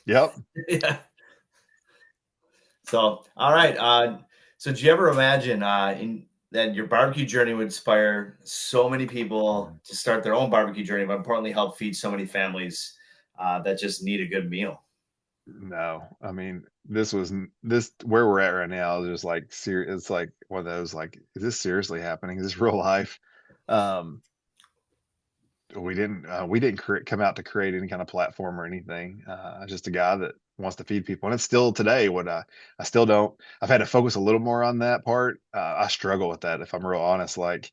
Yep. Yeah. So, all right. So, did you ever imagine that your barbecue journey would inspire so many people to start their own barbecue journey, but importantly, help feed so many families that just need a good meal? No, I mean, this where we're at right now is just like serious. It's like one of those like, is this seriously happening? Is this real life? Um, we didn't come out to create any kind of platform or anything. Just a guy that wants to feed people, and it's still today what I still don't. I've had to focus a little more on that part. I struggle with that if I'm real honest. Like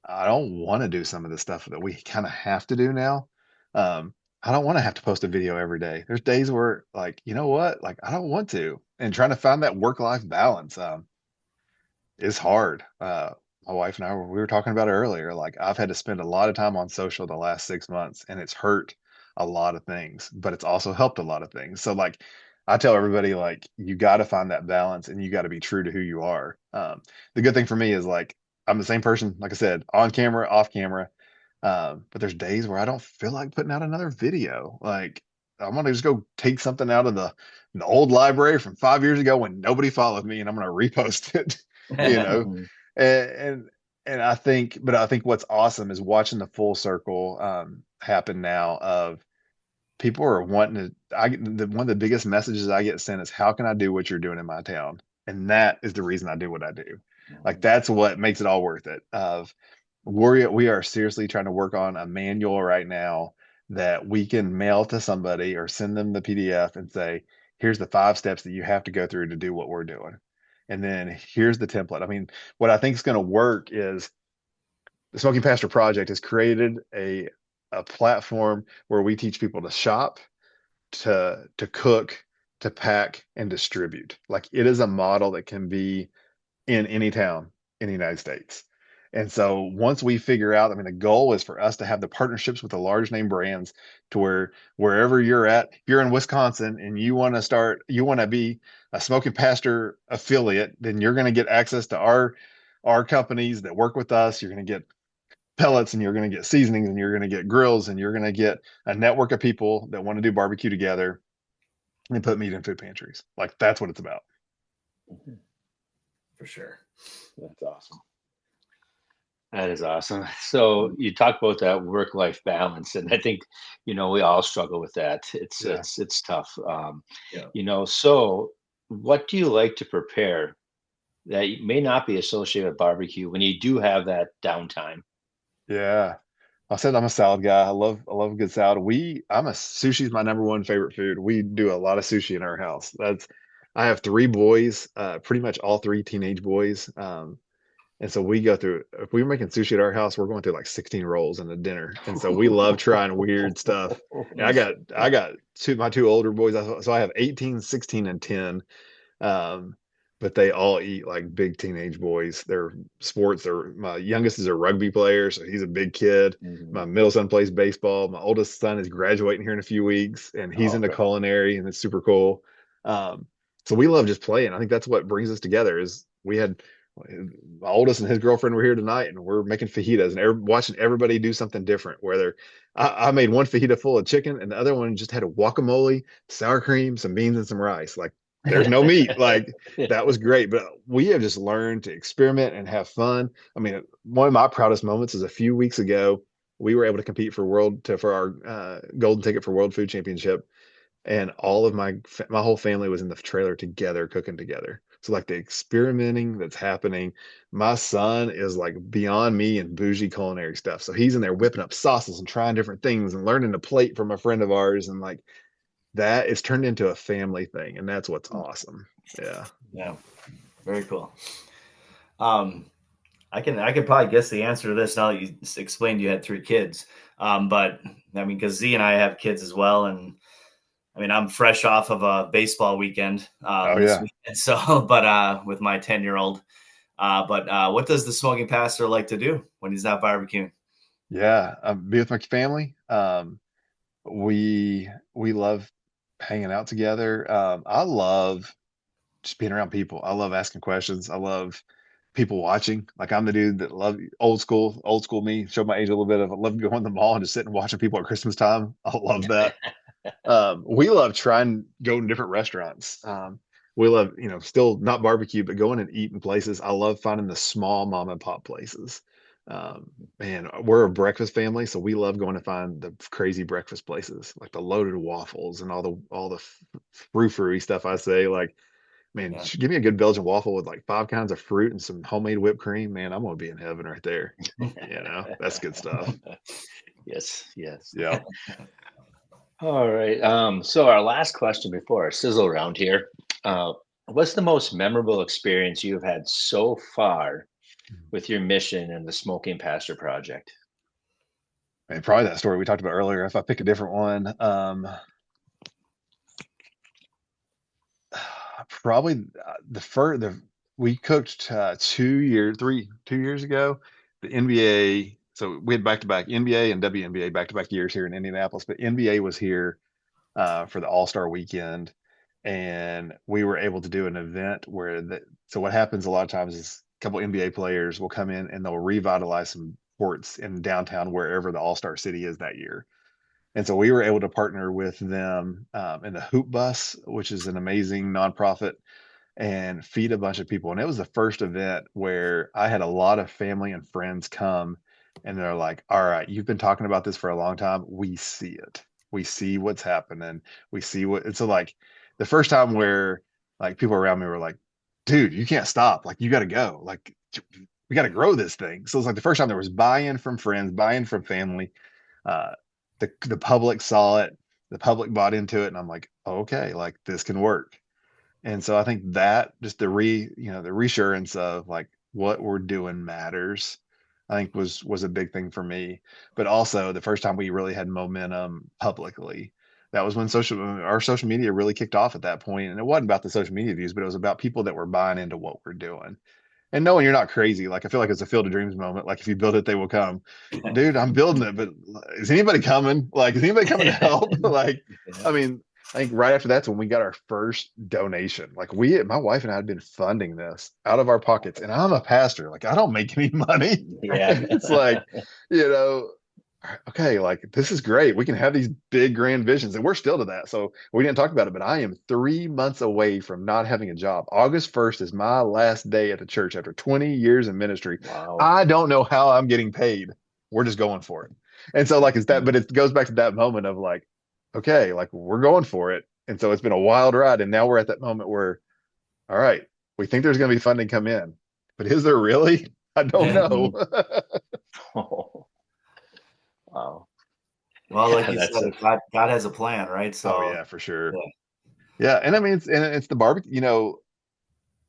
I don't want to do some of the stuff that we kind of have to do now. I don't want to have to post a video every day. There's days where like, you know what? Like I don't want to. And trying to find that work-life balance is hard. My wife and I we were talking about it earlier. Like I've had to spend a lot of time on social the last 6 months and it's hurt a lot of things, but it's also helped a lot of things. So like I tell everybody like you got to find that balance and you got to be true to who you are. The good thing for me is like I'm the same person, like I said, on camera, off camera. But there's days where I don't feel like putting out another video. Like I'm gonna just go take something out of the old library from 5 years ago when nobody followed me, and I'm gonna repost it. You know, Mhm. and and I think what's awesome is watching the full circle happen now of people are wanting to one of the biggest messages I get sent is how can I do what you're doing in my town? And that is the reason I do what I do. Like that's what makes it all worth it. Of we are seriously trying to work on a manual right now that we can mail to somebody or send them the PDF and say, here's the 5 steps that you have to go through to do what we're doing. And then here's the template. I mean, what I think is going to work is the Smoking Pastor Project has created a platform where we teach people to shop, to cook, to pack, and distribute. Like it is a model that can be in any town in the United States. And so once we figure out, I mean, the goal is for us to have the partnerships with the large name brands to where wherever you're at, if you're in Wisconsin and you want to be a Smoking Pastor affiliate, then you're going to get access to our companies that work with us. You're going to get pellets and you're going to get seasonings and you're going to get grills and you're going to get a network of people that want to do barbecue together and put meat in food pantries. Like that's what it's about. For sure. That's awesome. That is awesome. So you talk about that work-life balance, and I think we all struggle with that. It's Yeah. it's tough. Yeah. So what do you like to prepare that may not be associated with barbecue when you do have that downtime? Yeah. I said I'm a salad guy. I love a good salad. Sushi's my number one favorite food. We do a lot of sushi in our house. I have 3 boys, pretty much all 3 teenage boys. And so we go through, if we're making sushi at our house, we're going through like 16 rolls in a dinner. And so we love trying weird stuff. And I got my 2 older boys. So I have 18, 16, and 10. Um, but they all eat like big teenage boys. They're sports. My youngest is a rugby player, so he's a big kid. Mhm. My middle son plays baseball. My oldest son is graduating here in a few weeks, and he's into Okay. culinary, and it's super cool. So we love just playing. I think that's what brings us together. Is my oldest and his girlfriend were here tonight, and we're making fajitas and watching everybody do something different. Whether I made one fajita full of chicken, and the other one just had a guacamole, sour cream, some beans, and some rice. Like there's no meat. Like that was great. But we have just learned to experiment and have fun. I mean, one of my proudest moments is a few weeks ago. We were able to compete for our golden ticket for World Food Championship, and all of my whole family was in the trailer together cooking together. So like the experimenting that's happening, my son is like beyond me and bougie culinary stuff, so he's in there whipping up sauces and trying different things and learning to plate from a friend of ours, and like that is turned into a family thing, and that's what's awesome. Yeah, very cool. I could probably guess the answer to this now that you explained you had 3 kids. But I mean, because Z and I have kids as well, and I mean, I'm fresh off of a baseball weekend this weekend, so but with my 10-year-old. But what does the smoking pastor like to do when he's not barbecuing? Be with my family. We love hanging out together. I love just being around people. I love asking questions. I love people watching. Like I'm the dude that love old school me, show my age a little bit of I love going to the mall and just sitting and watching people at Christmas time. I love that. We love trying to go to different restaurants. We love, still not barbecue, but going and eating places. I love finding the small mom and pop places. Man, we're a breakfast family, so we love going to find the crazy breakfast places, like the loaded waffles and all the frou-frou stuff. I say, like, man, give me a good Belgian waffle with like 5 kinds of fruit and some homemade whipped cream. Man, I'm gonna be in heaven right there. That's good stuff. Yes. Yeah. All right. So our last question before our sizzle round here. What's the most memorable experience you've had so far with your mission and the Smoking Pastor Project? And probably that story we talked about earlier. If I pick a different one, probably we cooked 2 years ago, the NBA. So we had back-to-back NBA and WNBA back-to-back years here in Indianapolis, but NBA was here for the All-Star weekend, and we were able to do an event so what happens a lot of times is a couple NBA players will come in and they'll revitalize some courts in downtown wherever the All-Star city is that year. And so we were able to partner with them in the Hoop Bus, which is an amazing nonprofit, and feed a bunch of people. And it was the first event where I had a lot of family and friends come, and they're like, all right, you've been talking about this for a long time. We see it. We see what's happening. We see so like the first time where like people around me were like, dude, you can't stop. Like you got to go. Like we got to grow this thing. So it's like the first time there was buy-in from friends, buy-in from family. Uh, the public saw it, the public bought into it, and I'm like, okay, like this can work. And so I think that just the reassurance of like what we're doing matters, I think was a big thing for me. But also the first time we really had momentum publicly, that was when our social media really kicked off at that point. And it wasn't about the social media views, but it was about people that were buying into what we're doing. And knowing you're not crazy, like I feel like it's a Field of Dreams moment. Like if you build it, they will come. Dude, I'm building it, but is anybody coming? Like, is anybody coming to help? Like, I mean, I think right after that's when we got our first donation. Like my wife and I had been funding this out of our pockets, and I'm a pastor. Like I don't make any money. Yeah. And it's like, you know, okay, like this is great. We can have these big grand visions, and we're still to that. So we didn't talk about it, but I am 3 months away from not having a job. August 1st is my last day at the church after 20 years in ministry. Wow. I don't know how I'm getting paid. We're just going for it. And so like but it goes back to that moment of like, okay, like we're going for it. And so it's been a wild ride. And now we're at that moment where, all right, we think there's going to be funding come in, but is there really? I don't know. Oh, wow. Well, like Yeah, you that's said, God has a plan, right? So, Oh yeah, for sure. Yeah, and I mean it's the barbecue.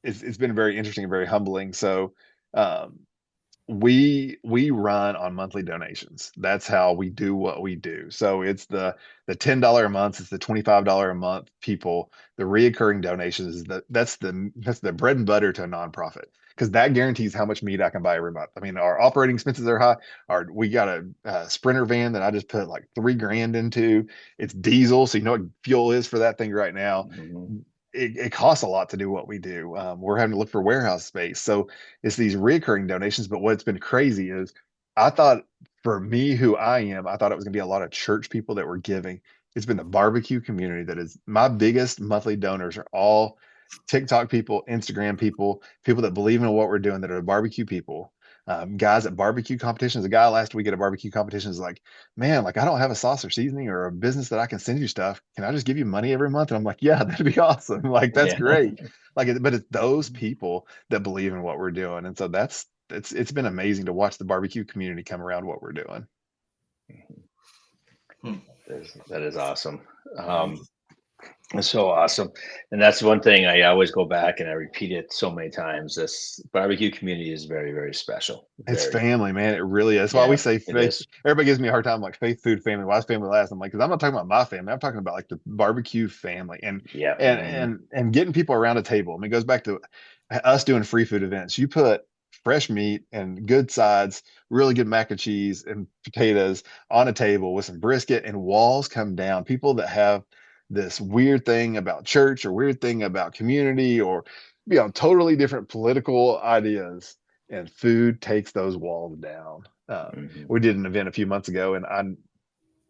It's been very interesting and very humbling. So, um, we run on monthly donations. That's how we do what we do. So it's the $10 a month, it's the $25 a month people, the reoccurring donations is that's the bread and butter to a nonprofit, because that guarantees how much meat I can buy every month. I mean, our operating expenses are high. We got a Sprinter van that I just put like $3,000 into. It's diesel, so you know what fuel is for that thing right now. Mhm. it costs a lot to do what we do. We're having to look for warehouse space. So it's these recurring donations. But what's been crazy is I thought for me, who I am, I thought it was going to be a lot of church people that were giving. It's been the barbecue community that is my biggest monthly donors are all TikTok people, Instagram people, people that believe in what we're doing that are barbecue people. Guys at barbecue competitions. A guy last week at a barbecue competition is like, man, like I don't have a sauce or seasoning or a business that I can send you stuff. Can I just give you money every month? And I'm like, yeah, that'd be awesome. Like that's Yeah. great. But it's those people that believe in what we're doing, and so it's been amazing to watch the barbecue community come around what we're doing. That is awesome. It's so awesome. And that's one thing I always go back and I repeat it so many times. This barbecue community is very, very special. It's Very. family, man. It really is. That's why we Yeah, say it faith. is. Everybody gives me a hard time, like faith, food, family. Why is family last? I'm like, because I'm not talking about my family. I'm talking about like the barbecue family and Yeah. and and and getting people around a table. I mean, it goes back to us doing free food events. You put fresh meat and good sides, really good mac and cheese and potatoes on a table with some brisket, and walls come down. People that have this weird thing about church or weird thing about community or totally different political ideas, and food takes those walls down. Mhm. We did an event a few months ago, and I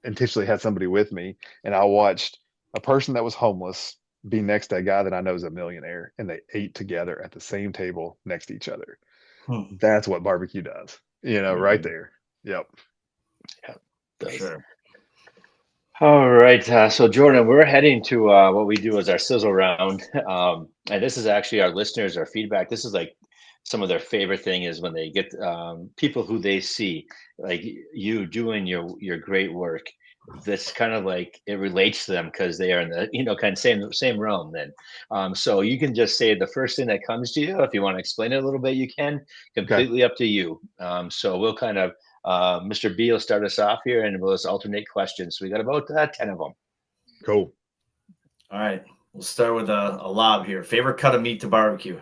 intentionally had somebody with me, and I watched a person that was homeless be next to a guy that I know is a millionaire, and they ate together at the same table next to each other. That's what barbecue does, right Mhm. there. Yep. Yeah, it For does. sure. All right. So, Jordan, we're heading to what we do as our sizzle round. And this is actually our listeners, our feedback. This is like some of their favorite thing is when they get people who they see, like you doing your great work. That's kind of like it relates to them because they are in the kind of same realm. Then, so you can just say the first thing that comes to you. If you want to explain it a little bit, you can. Okay. Completely up to you. So we'll kind of Mr. B will start us off here and we'll just alternate questions. So we got about 10 of them. Cool. All right. We'll start with a lob here. Favorite cut of meat to barbecue?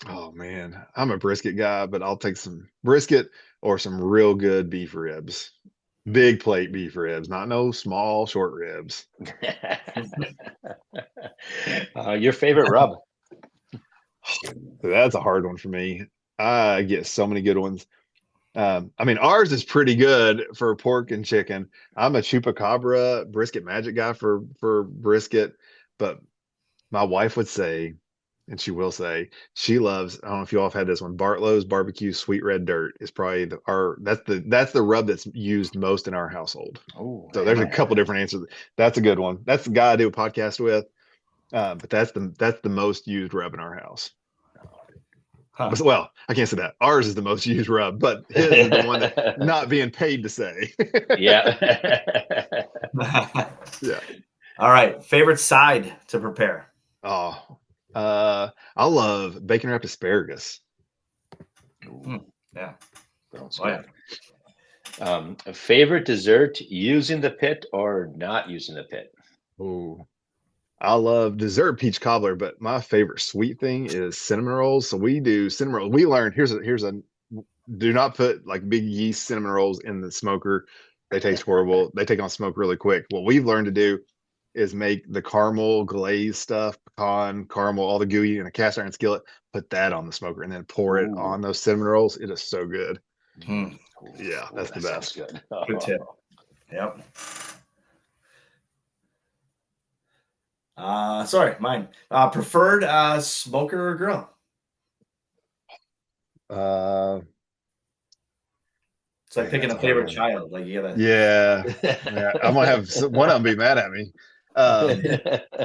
Oh man, I'm a brisket guy, but I'll take some brisket or some real good beef ribs. Big plate beef ribs, not no small short ribs. Your favorite rub? That's a hard one for me. I get so many good ones. I mean, ours is pretty good for pork and chicken. I'm a chupacabra brisket magic guy for brisket, but my wife would say, and she will say, she loves. I don't know if you all have had this one. Bartlow's barbecue sweet red dirt is probably that's the rub that's used most in our household. Oh, I So there's a haven't had couple that. different answers. That's a good one. That's the guy I do a podcast with. But that's the most used rub in our house. Huh. Well, I can't say that. Ours is the most used rub, but his is the one that not being paid to say. Yeah. Yeah. All right. Favorite side to prepare? Oh, I love bacon wrapped asparagus. Yeah. Sounds Oh, yeah. good. A favorite dessert using the pit or not using the pit? Oh, I love dessert peach cobbler, but my favorite sweet thing is cinnamon rolls. So we do cinnamon rolls. We learned here's a do not put like big yeast cinnamon rolls in the smoker. They taste horrible. They take on smoke really quick. What we've learned to do is make the caramel glaze stuff, pecan, caramel, all the gooey in a cast iron skillet, put that on the smoker and then pour it Ooh. on those cinnamon rolls. It is so good. Hmm. Yeah, Ooh, that's the that sounds best. good. Good tip. Yep. Sorry, mine. Preferred smoker or grill? Uh, It's like Dang, picking that's a a hard favorite one. child. Like you gotta. Yeah, yeah. I'm gonna have one of them be mad at me.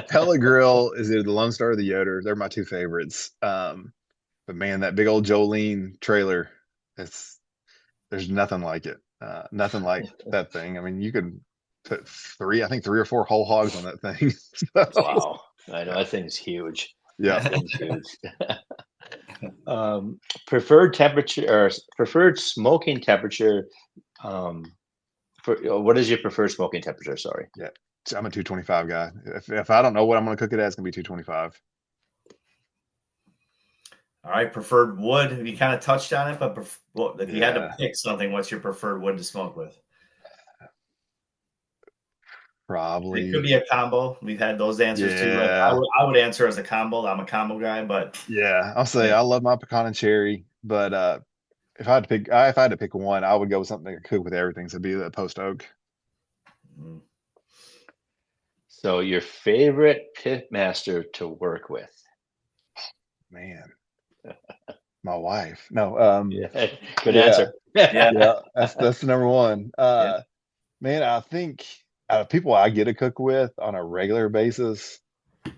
Pellet Grill is either the Lone Star or the Yoder. They're my two favorites. But man, that big old Jolene trailer, it's there's nothing like it. Nothing like that thing. I mean, you could put I think three or four whole hogs on that thing. So, Wow. I know yeah, that thing's huge. yeah. That thing's huge. Preferred temperature or preferred smoking temperature. Um, what is your preferred smoking temperature? Sorry. Yeah. So I'm a 225 guy. If I don't know what I'm gonna cook it at, it's gonna be 225. All right. Preferred wood. You kind of touched on it, but if you had to Yeah. pick something, what's your preferred wood to smoke with? Probably. It could be a combo. We've had those answers too. Like Yeah. I would answer as a combo. I'm a combo guy, but Yeah. I'll say I love my pecan and cherry, but if I had to pick one, I would go with something that could cook with everything. So it'd be the post oak. mm, So your favorite pitmaster to work with? Man, my wife. No, Yeah, good yeah, answer. yeah, yeah, that's the number one. yeah. Man, I think out of people I get to cook with on a regular basis,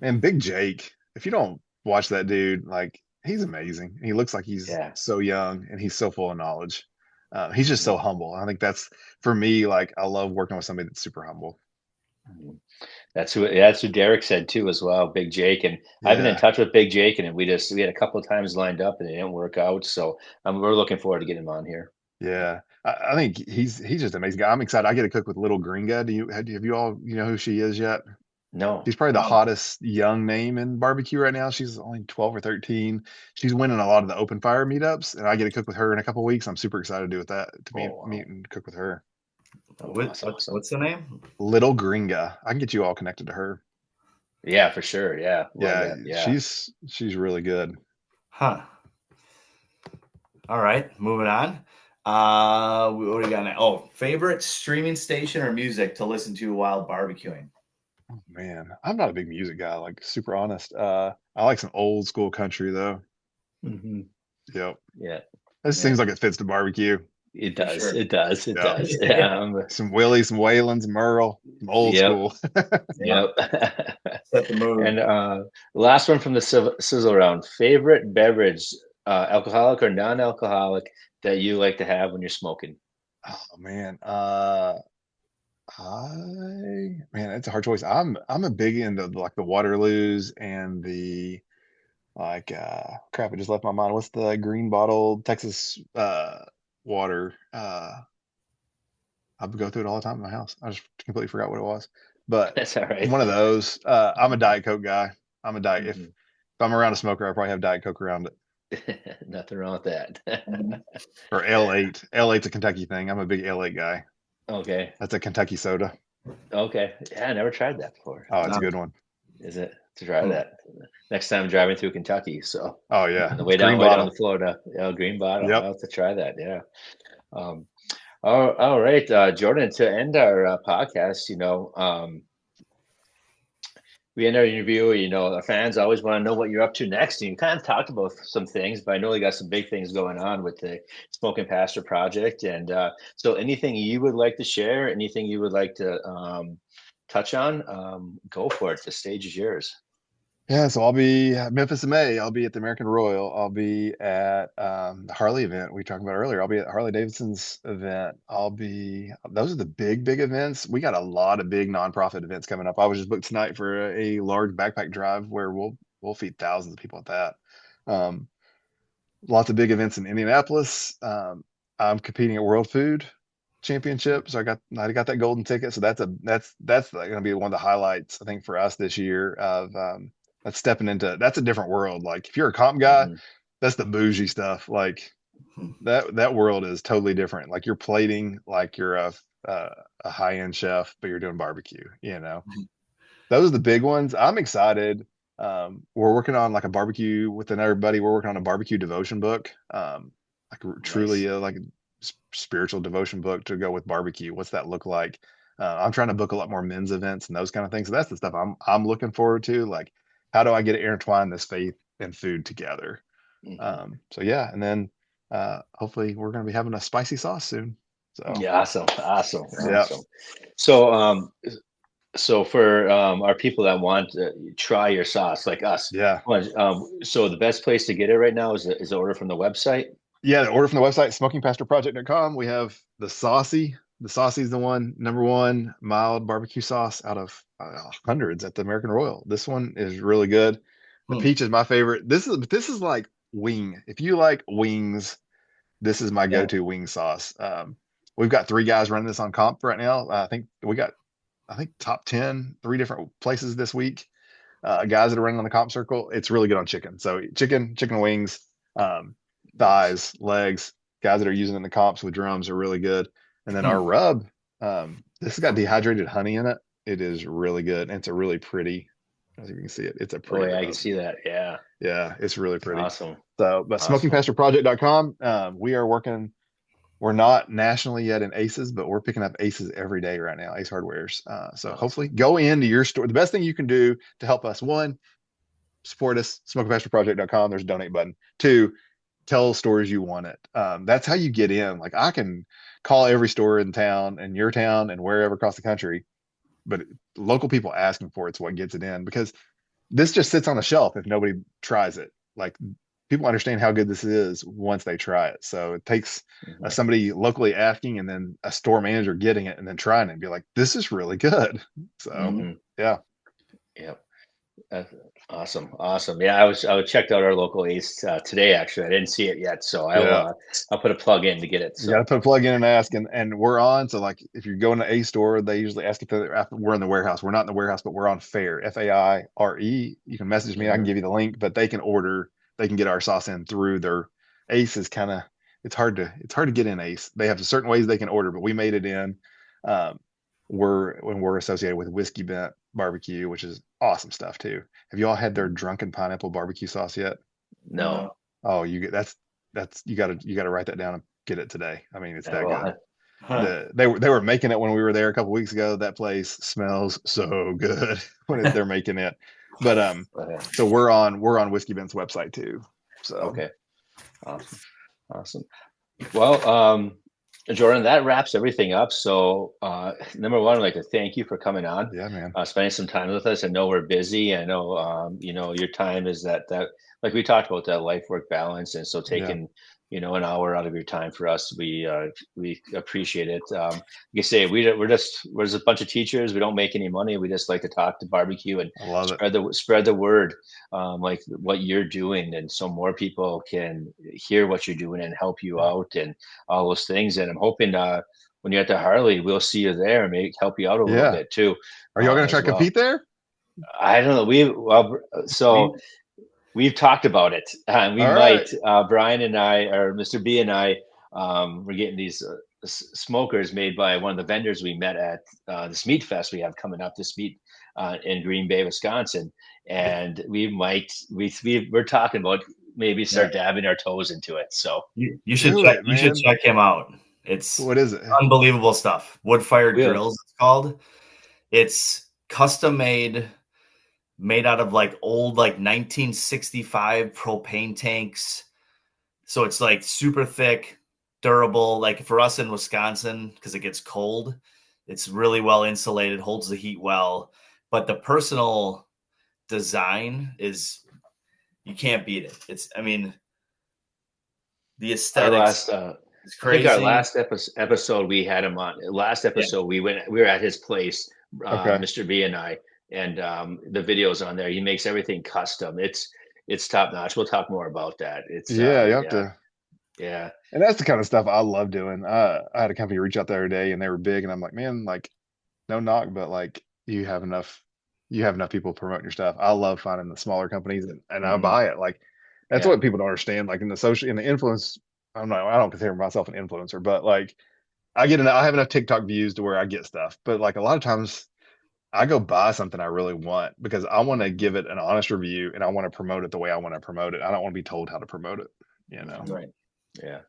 man, Big Jake. If you don't watch that dude, like he's amazing. He looks like he's Yeah. so young and he's so full of knowledge. He's just so Mhm. humble. I think that's for me. Like I love working with somebody that's super humble. Mhm. That's who Derek said too as well, Big Jake. And I've been in Yeah, touch with Big Jake, and we had a couple of times lined up and it didn't work out. So we're looking forward to getting him on here. yeah. I think he's just an amazing guy. I'm excited. I get to cook with Little Gringa. Have you all who she is yet? No. She's probably the No, hottest young name in barbecue right now. She's only 12 or 13. She's winning a lot of the open fire meetups, and I get to cook with her in a couple of weeks. I'm super excited to do with that to Oh meet wow. and cook with her. Oh, what, awesome. Awesome. what's the name? Little Gringa. I can get you all connected to her. Yeah, for sure. Yeah. Love Yeah, that. Yeah. she's really good. Huh. All right, moving on. What do we got now? Oh, favorite streaming station or music to listen to while barbecuing? Oh, man, I'm not a big music guy, like super honest. I like some old school country though. Hmm. Yep. Yeah. This Yeah. seems like it fits the barbecue. It For does. sure. It does. It Yep. does. Yeah. Yeah. Some Willie, some Waylands, Merle, some old Yep. school. Yeah. Yep. Set the mood. And last one from the sizzle round. Favorite beverage, alcoholic or non-alcoholic, that you like to have when you're smoking? Oh man. It's a hard choice. I'm a big into like the Waterloos and the like crap, it just left my mind. What's the green bottle Texas water? I go through it all the time in my house. I just completely forgot what it was. But That's all right. one of those. I'm a Diet Coke guy. I'm a diet if Mhm. I'm around a smoker, I probably have Diet Coke around it. Nothing wrong with that. Mhm. Or L8. L8's a Kentucky thing. I'm a big L8 guy. Okay. That's a Kentucky soda. Okay. Yeah, I never tried that before. Oh, it's a No. good one. Is it to try Hmm. that next time I'm driving through Kentucky? So Oh on yeah. the It's green way down bottle. to Florida, green bottle. Yep. I'll have to try that. Yeah. Um, all right, Jordan. To end our podcast, we end our interview. Our fans always want to know what you're up to next. And you kind of talked about some things, but I know you got some big things going on with the Smoking Pastor project. And so, anything you would like to share, anything you would like to touch on, go for it. The stage is yours. Yeah, so I'll be at Memphis in May. I'll be at the American Royal. I'll be at the Harley event we talked about earlier. I'll be at Harley Davidson's event. Those are the big events. We got a lot of big nonprofit events coming up. I was just booked tonight for a large backpack drive where we'll feed thousands of people at that. Um, Lots of big events in Indianapolis. I'm competing at World Food Championship, so I got that golden ticket. So that's going to be one of the highlights I think for us this year of that's stepping into that's a different world. Like if you're a comp guy, Hmm. that's the bougie stuff. Like Hmm. that world is totally different. Like you're plating like you're a high end chef, but you're doing barbecue. Those are the big ones. I'm excited. We're working on like a barbecue with another buddy. We're working on a barbecue devotion book, truly Nice. like a spiritual devotion book to go with barbecue. What's that look like? I'm trying to book a lot more men's events and those kind of things. So that's the stuff I'm looking forward to. Like, how do I get to intertwine this faith and food together? Hmm. So yeah, and then hopefully we're going to be having a spicy sauce soon. So Yeah, awesome, awesome, yeah, awesome. So, so for our people that want to try your sauce, like us, yeah. so the best place to get it right now is to order from the website. Yeah, the order from the website, smokingpastorproject.com. We have the saucy. The saucy is the one, number one mild barbecue sauce out of hundreds at the American Royal. This one is really good. The Hmm. peach is my favorite. This is like wing. If you like wings, this is my Yeah. go-to wing sauce. We've got three guys running this on comp right now. I think top 10, three different places this week. Guys that are running on the comp circle. It's really good on chicken. So chicken wings. Nice. Thighs, legs, guys that are using it in the comps with drums are really good. And then our rub, this has got dehydrated honey in it. It is really good. And it's a really pretty, as you can see it. It's a Oh pretty yeah, I can rub. see that. Yeah. Yeah, it's really pretty. Awesome. So, but Awesome. smokingpastorproject.com, we are working. We're not nationally yet in Aces, but we're picking up Aces every day right now, Ace Hardwares. So Awesome. hopefully go into your store. The best thing you can do to help us, one, support us, smokingpastorproject.com. There's a donate button. Two, tell stores you want it. That's how you get in. Like I can call every store in town and your town and wherever across the country, but local people asking for it's what gets it in, because this just sits on a shelf if nobody tries it. Like people understand how good this is once they try it. So it takes somebody locally asking and then a store manager getting it and then trying it and be like, this is really good. So yeah. Yep. Awesome. Yeah, I checked out our local Ace today. Actually, I didn't see it yet, so I'll put a plug in to get it. So. You got to put a plug in and ask, and we're on. So like, if you're going to a store, they usually ask if we're in the warehouse. We're not in the warehouse, but we're on Fair, FAIRE. You can message me. I can give you the link, but they can order. They can get our sauce in through their Ace. Is kind of it's hard to get in Ace. They have certain ways they can order, but we made it in. We're associated with Whiskey Bent Barbecue, which is awesome stuff too. Have you all had their drunken pineapple barbecue sauce yet? No. Oh, you get that's you gotta write that down and get it today. I mean, it's that good. They were making it when we were there a couple weeks ago. That place smells so good when they're making it. But so we're on Whiskey Bent's website too. So okay, awesome. Well, Jordan, that wraps everything up. So number one, I'd like to thank you for coming on. Yeah, man. Spending some time with us. I know we're busy. I know your time is that like we talked about, that life work balance, and so taking an hour out of your time for us, we appreciate it. Like you say, we're just a bunch of teachers. We don't make any money. We just like to talk to barbecue and spread the word, like what you're doing, and so more people can hear what you're doing and help you out and all those things. And I'm hoping when you're at the Harley, we'll see you there and maybe help you out a little bit too. Are y'all gonna try to compete there? I don't know. We've talked about it. We might. Brian and I, or Mr. B and I, we're getting these smokers made by one of the vendors we met at this meat fest we have coming up. This meat in Green Bay, Wisconsin, and we're talking about maybe start dabbing our toes into it. So you should check him out. What is it? Unbelievable stuff. Wood fired grills. It's called. It's custom made out of like old 1965 propane tanks. So it's like super thick, durable. Like for us in Wisconsin, because it gets cold, it's really well insulated, holds the heat well. But the personal design is, you can't beat it. The aesthetics. It's crazy. I think our last episode we had him on. Last episode we were at his place, Mr. B and I. And the videos on there, he makes everything custom. It's top notch. We'll talk more about that. It's you have to. Yeah. And that's the kind of stuff I love doing. I had a company reach out the other day, and they were big, and I'm like, man, like, no knock, but like, you have enough people promoting your stuff. I love finding the smaller companies, and I buy it. Like, that's what people don't understand. Like in the influence, I don't consider myself an influencer, but like, I have enough TikTok views to where I get stuff. But like a lot of times, I go buy something I really want because I want to give it an honest review and I want to promote it the way I want to promote it. I don't want to be told how to promote it, Right. Yeah.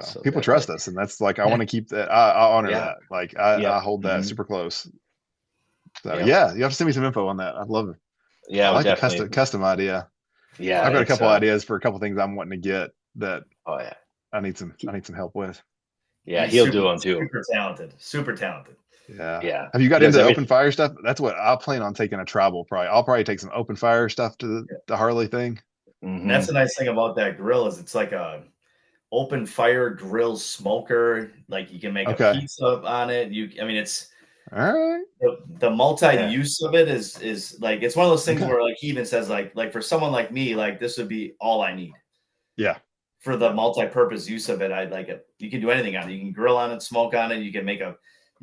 So people trust us, and that's like, I want to keep that. I honor that. Like I hold that super close. So you have to send me some info on that. I'd love it. Yeah. I like the custom idea. Yeah. I've got a couple ideas for a couple things I'm wanting to get that. Oh yeah. I need some help with. Yeah. He'll do them too. Super talented. Yeah. Have you got into the open fire stuff? That's what I plan on taking a tribal. I'll probably take some open fire stuff to the Harley thing. Mm-hmm. That's the nice thing about that grill is it's like a open fire grill smoker. Like you can make a pizza on it. It's all right. The multi-use of it is like, it's one of those things where like he even says like for someone like me, like this would be all I need. Yeah. For the multi-purpose use of it, I'd like it. You can do anything on it. You can grill on it, smoke on it. You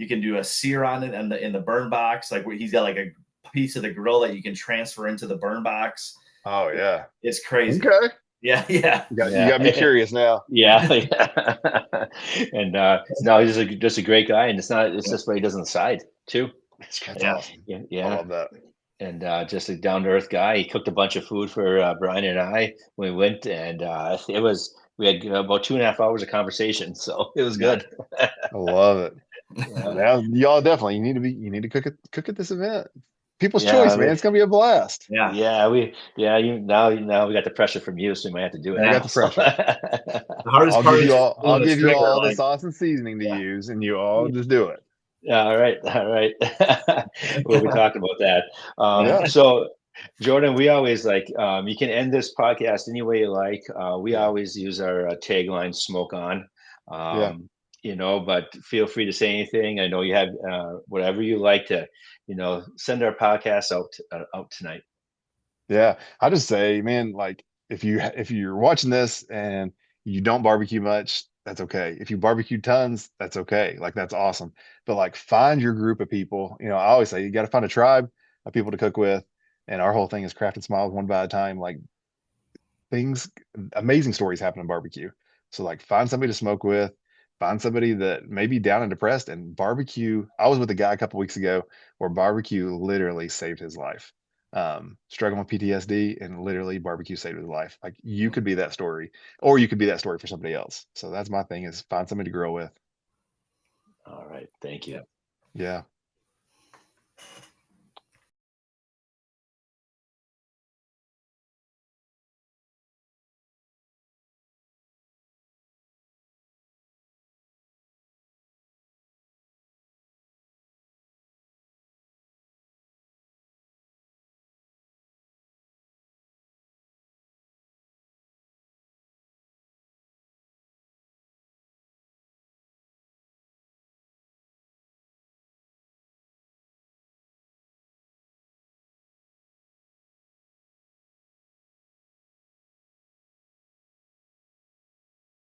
can do a sear on it and in the burn box, like where he's got like a piece of the grill that you can transfer into the burn box. Oh yeah, it's crazy. Okay. Yeah. You got me curious now. Yeah. And no, he's just a great guy, and it's just what he does on the side too. That's That's great. Yeah. awesome. Yeah, I yeah. love that. And just a down to earth guy. He cooked a bunch of food for Brian and I when we went, and we had about 2.5 hours of conversation, so it was Yeah. good. I love it. Yeah, Now, y'all definitely you need to cook at this event. People's choice, yeah, man. It's gonna be a blast. Yeah. you now we got the pressure from you, so we might have to do it I got now. the So, pressure. The hardest part is I'll pulling the give you trigger. all the Like, sauce and seasoning to yeah. use, and you all just do it. yeah, all right, all right. We'll be talking about that. Yeah. So, Jordan, we always you can end this podcast any way you like. We Yeah. always use our tagline "Smoke On." Yeah. But feel free to say anything. I know you have whatever you like to, send our podcast out tonight. Yeah. I just say, man, like if you're watching this and you don't barbecue much, that's okay. If you barbecue tons, that's okay. Like that's awesome. But like find your group of people. I always say you got to find a tribe of people to cook with. And our whole thing is crafting smiles one by a time. Like things, amazing stories happen in barbecue. So like find somebody to smoke with, find somebody that may be down and depressed and barbecue. I was with a guy a couple weeks ago where barbecue literally saved his life. Struggling with PTSD and literally barbecue saved his life. Like you could be that story, or you could be that story for somebody else. So that's my thing is find somebody to grow with. All right, thank you. Yeah. Yeah.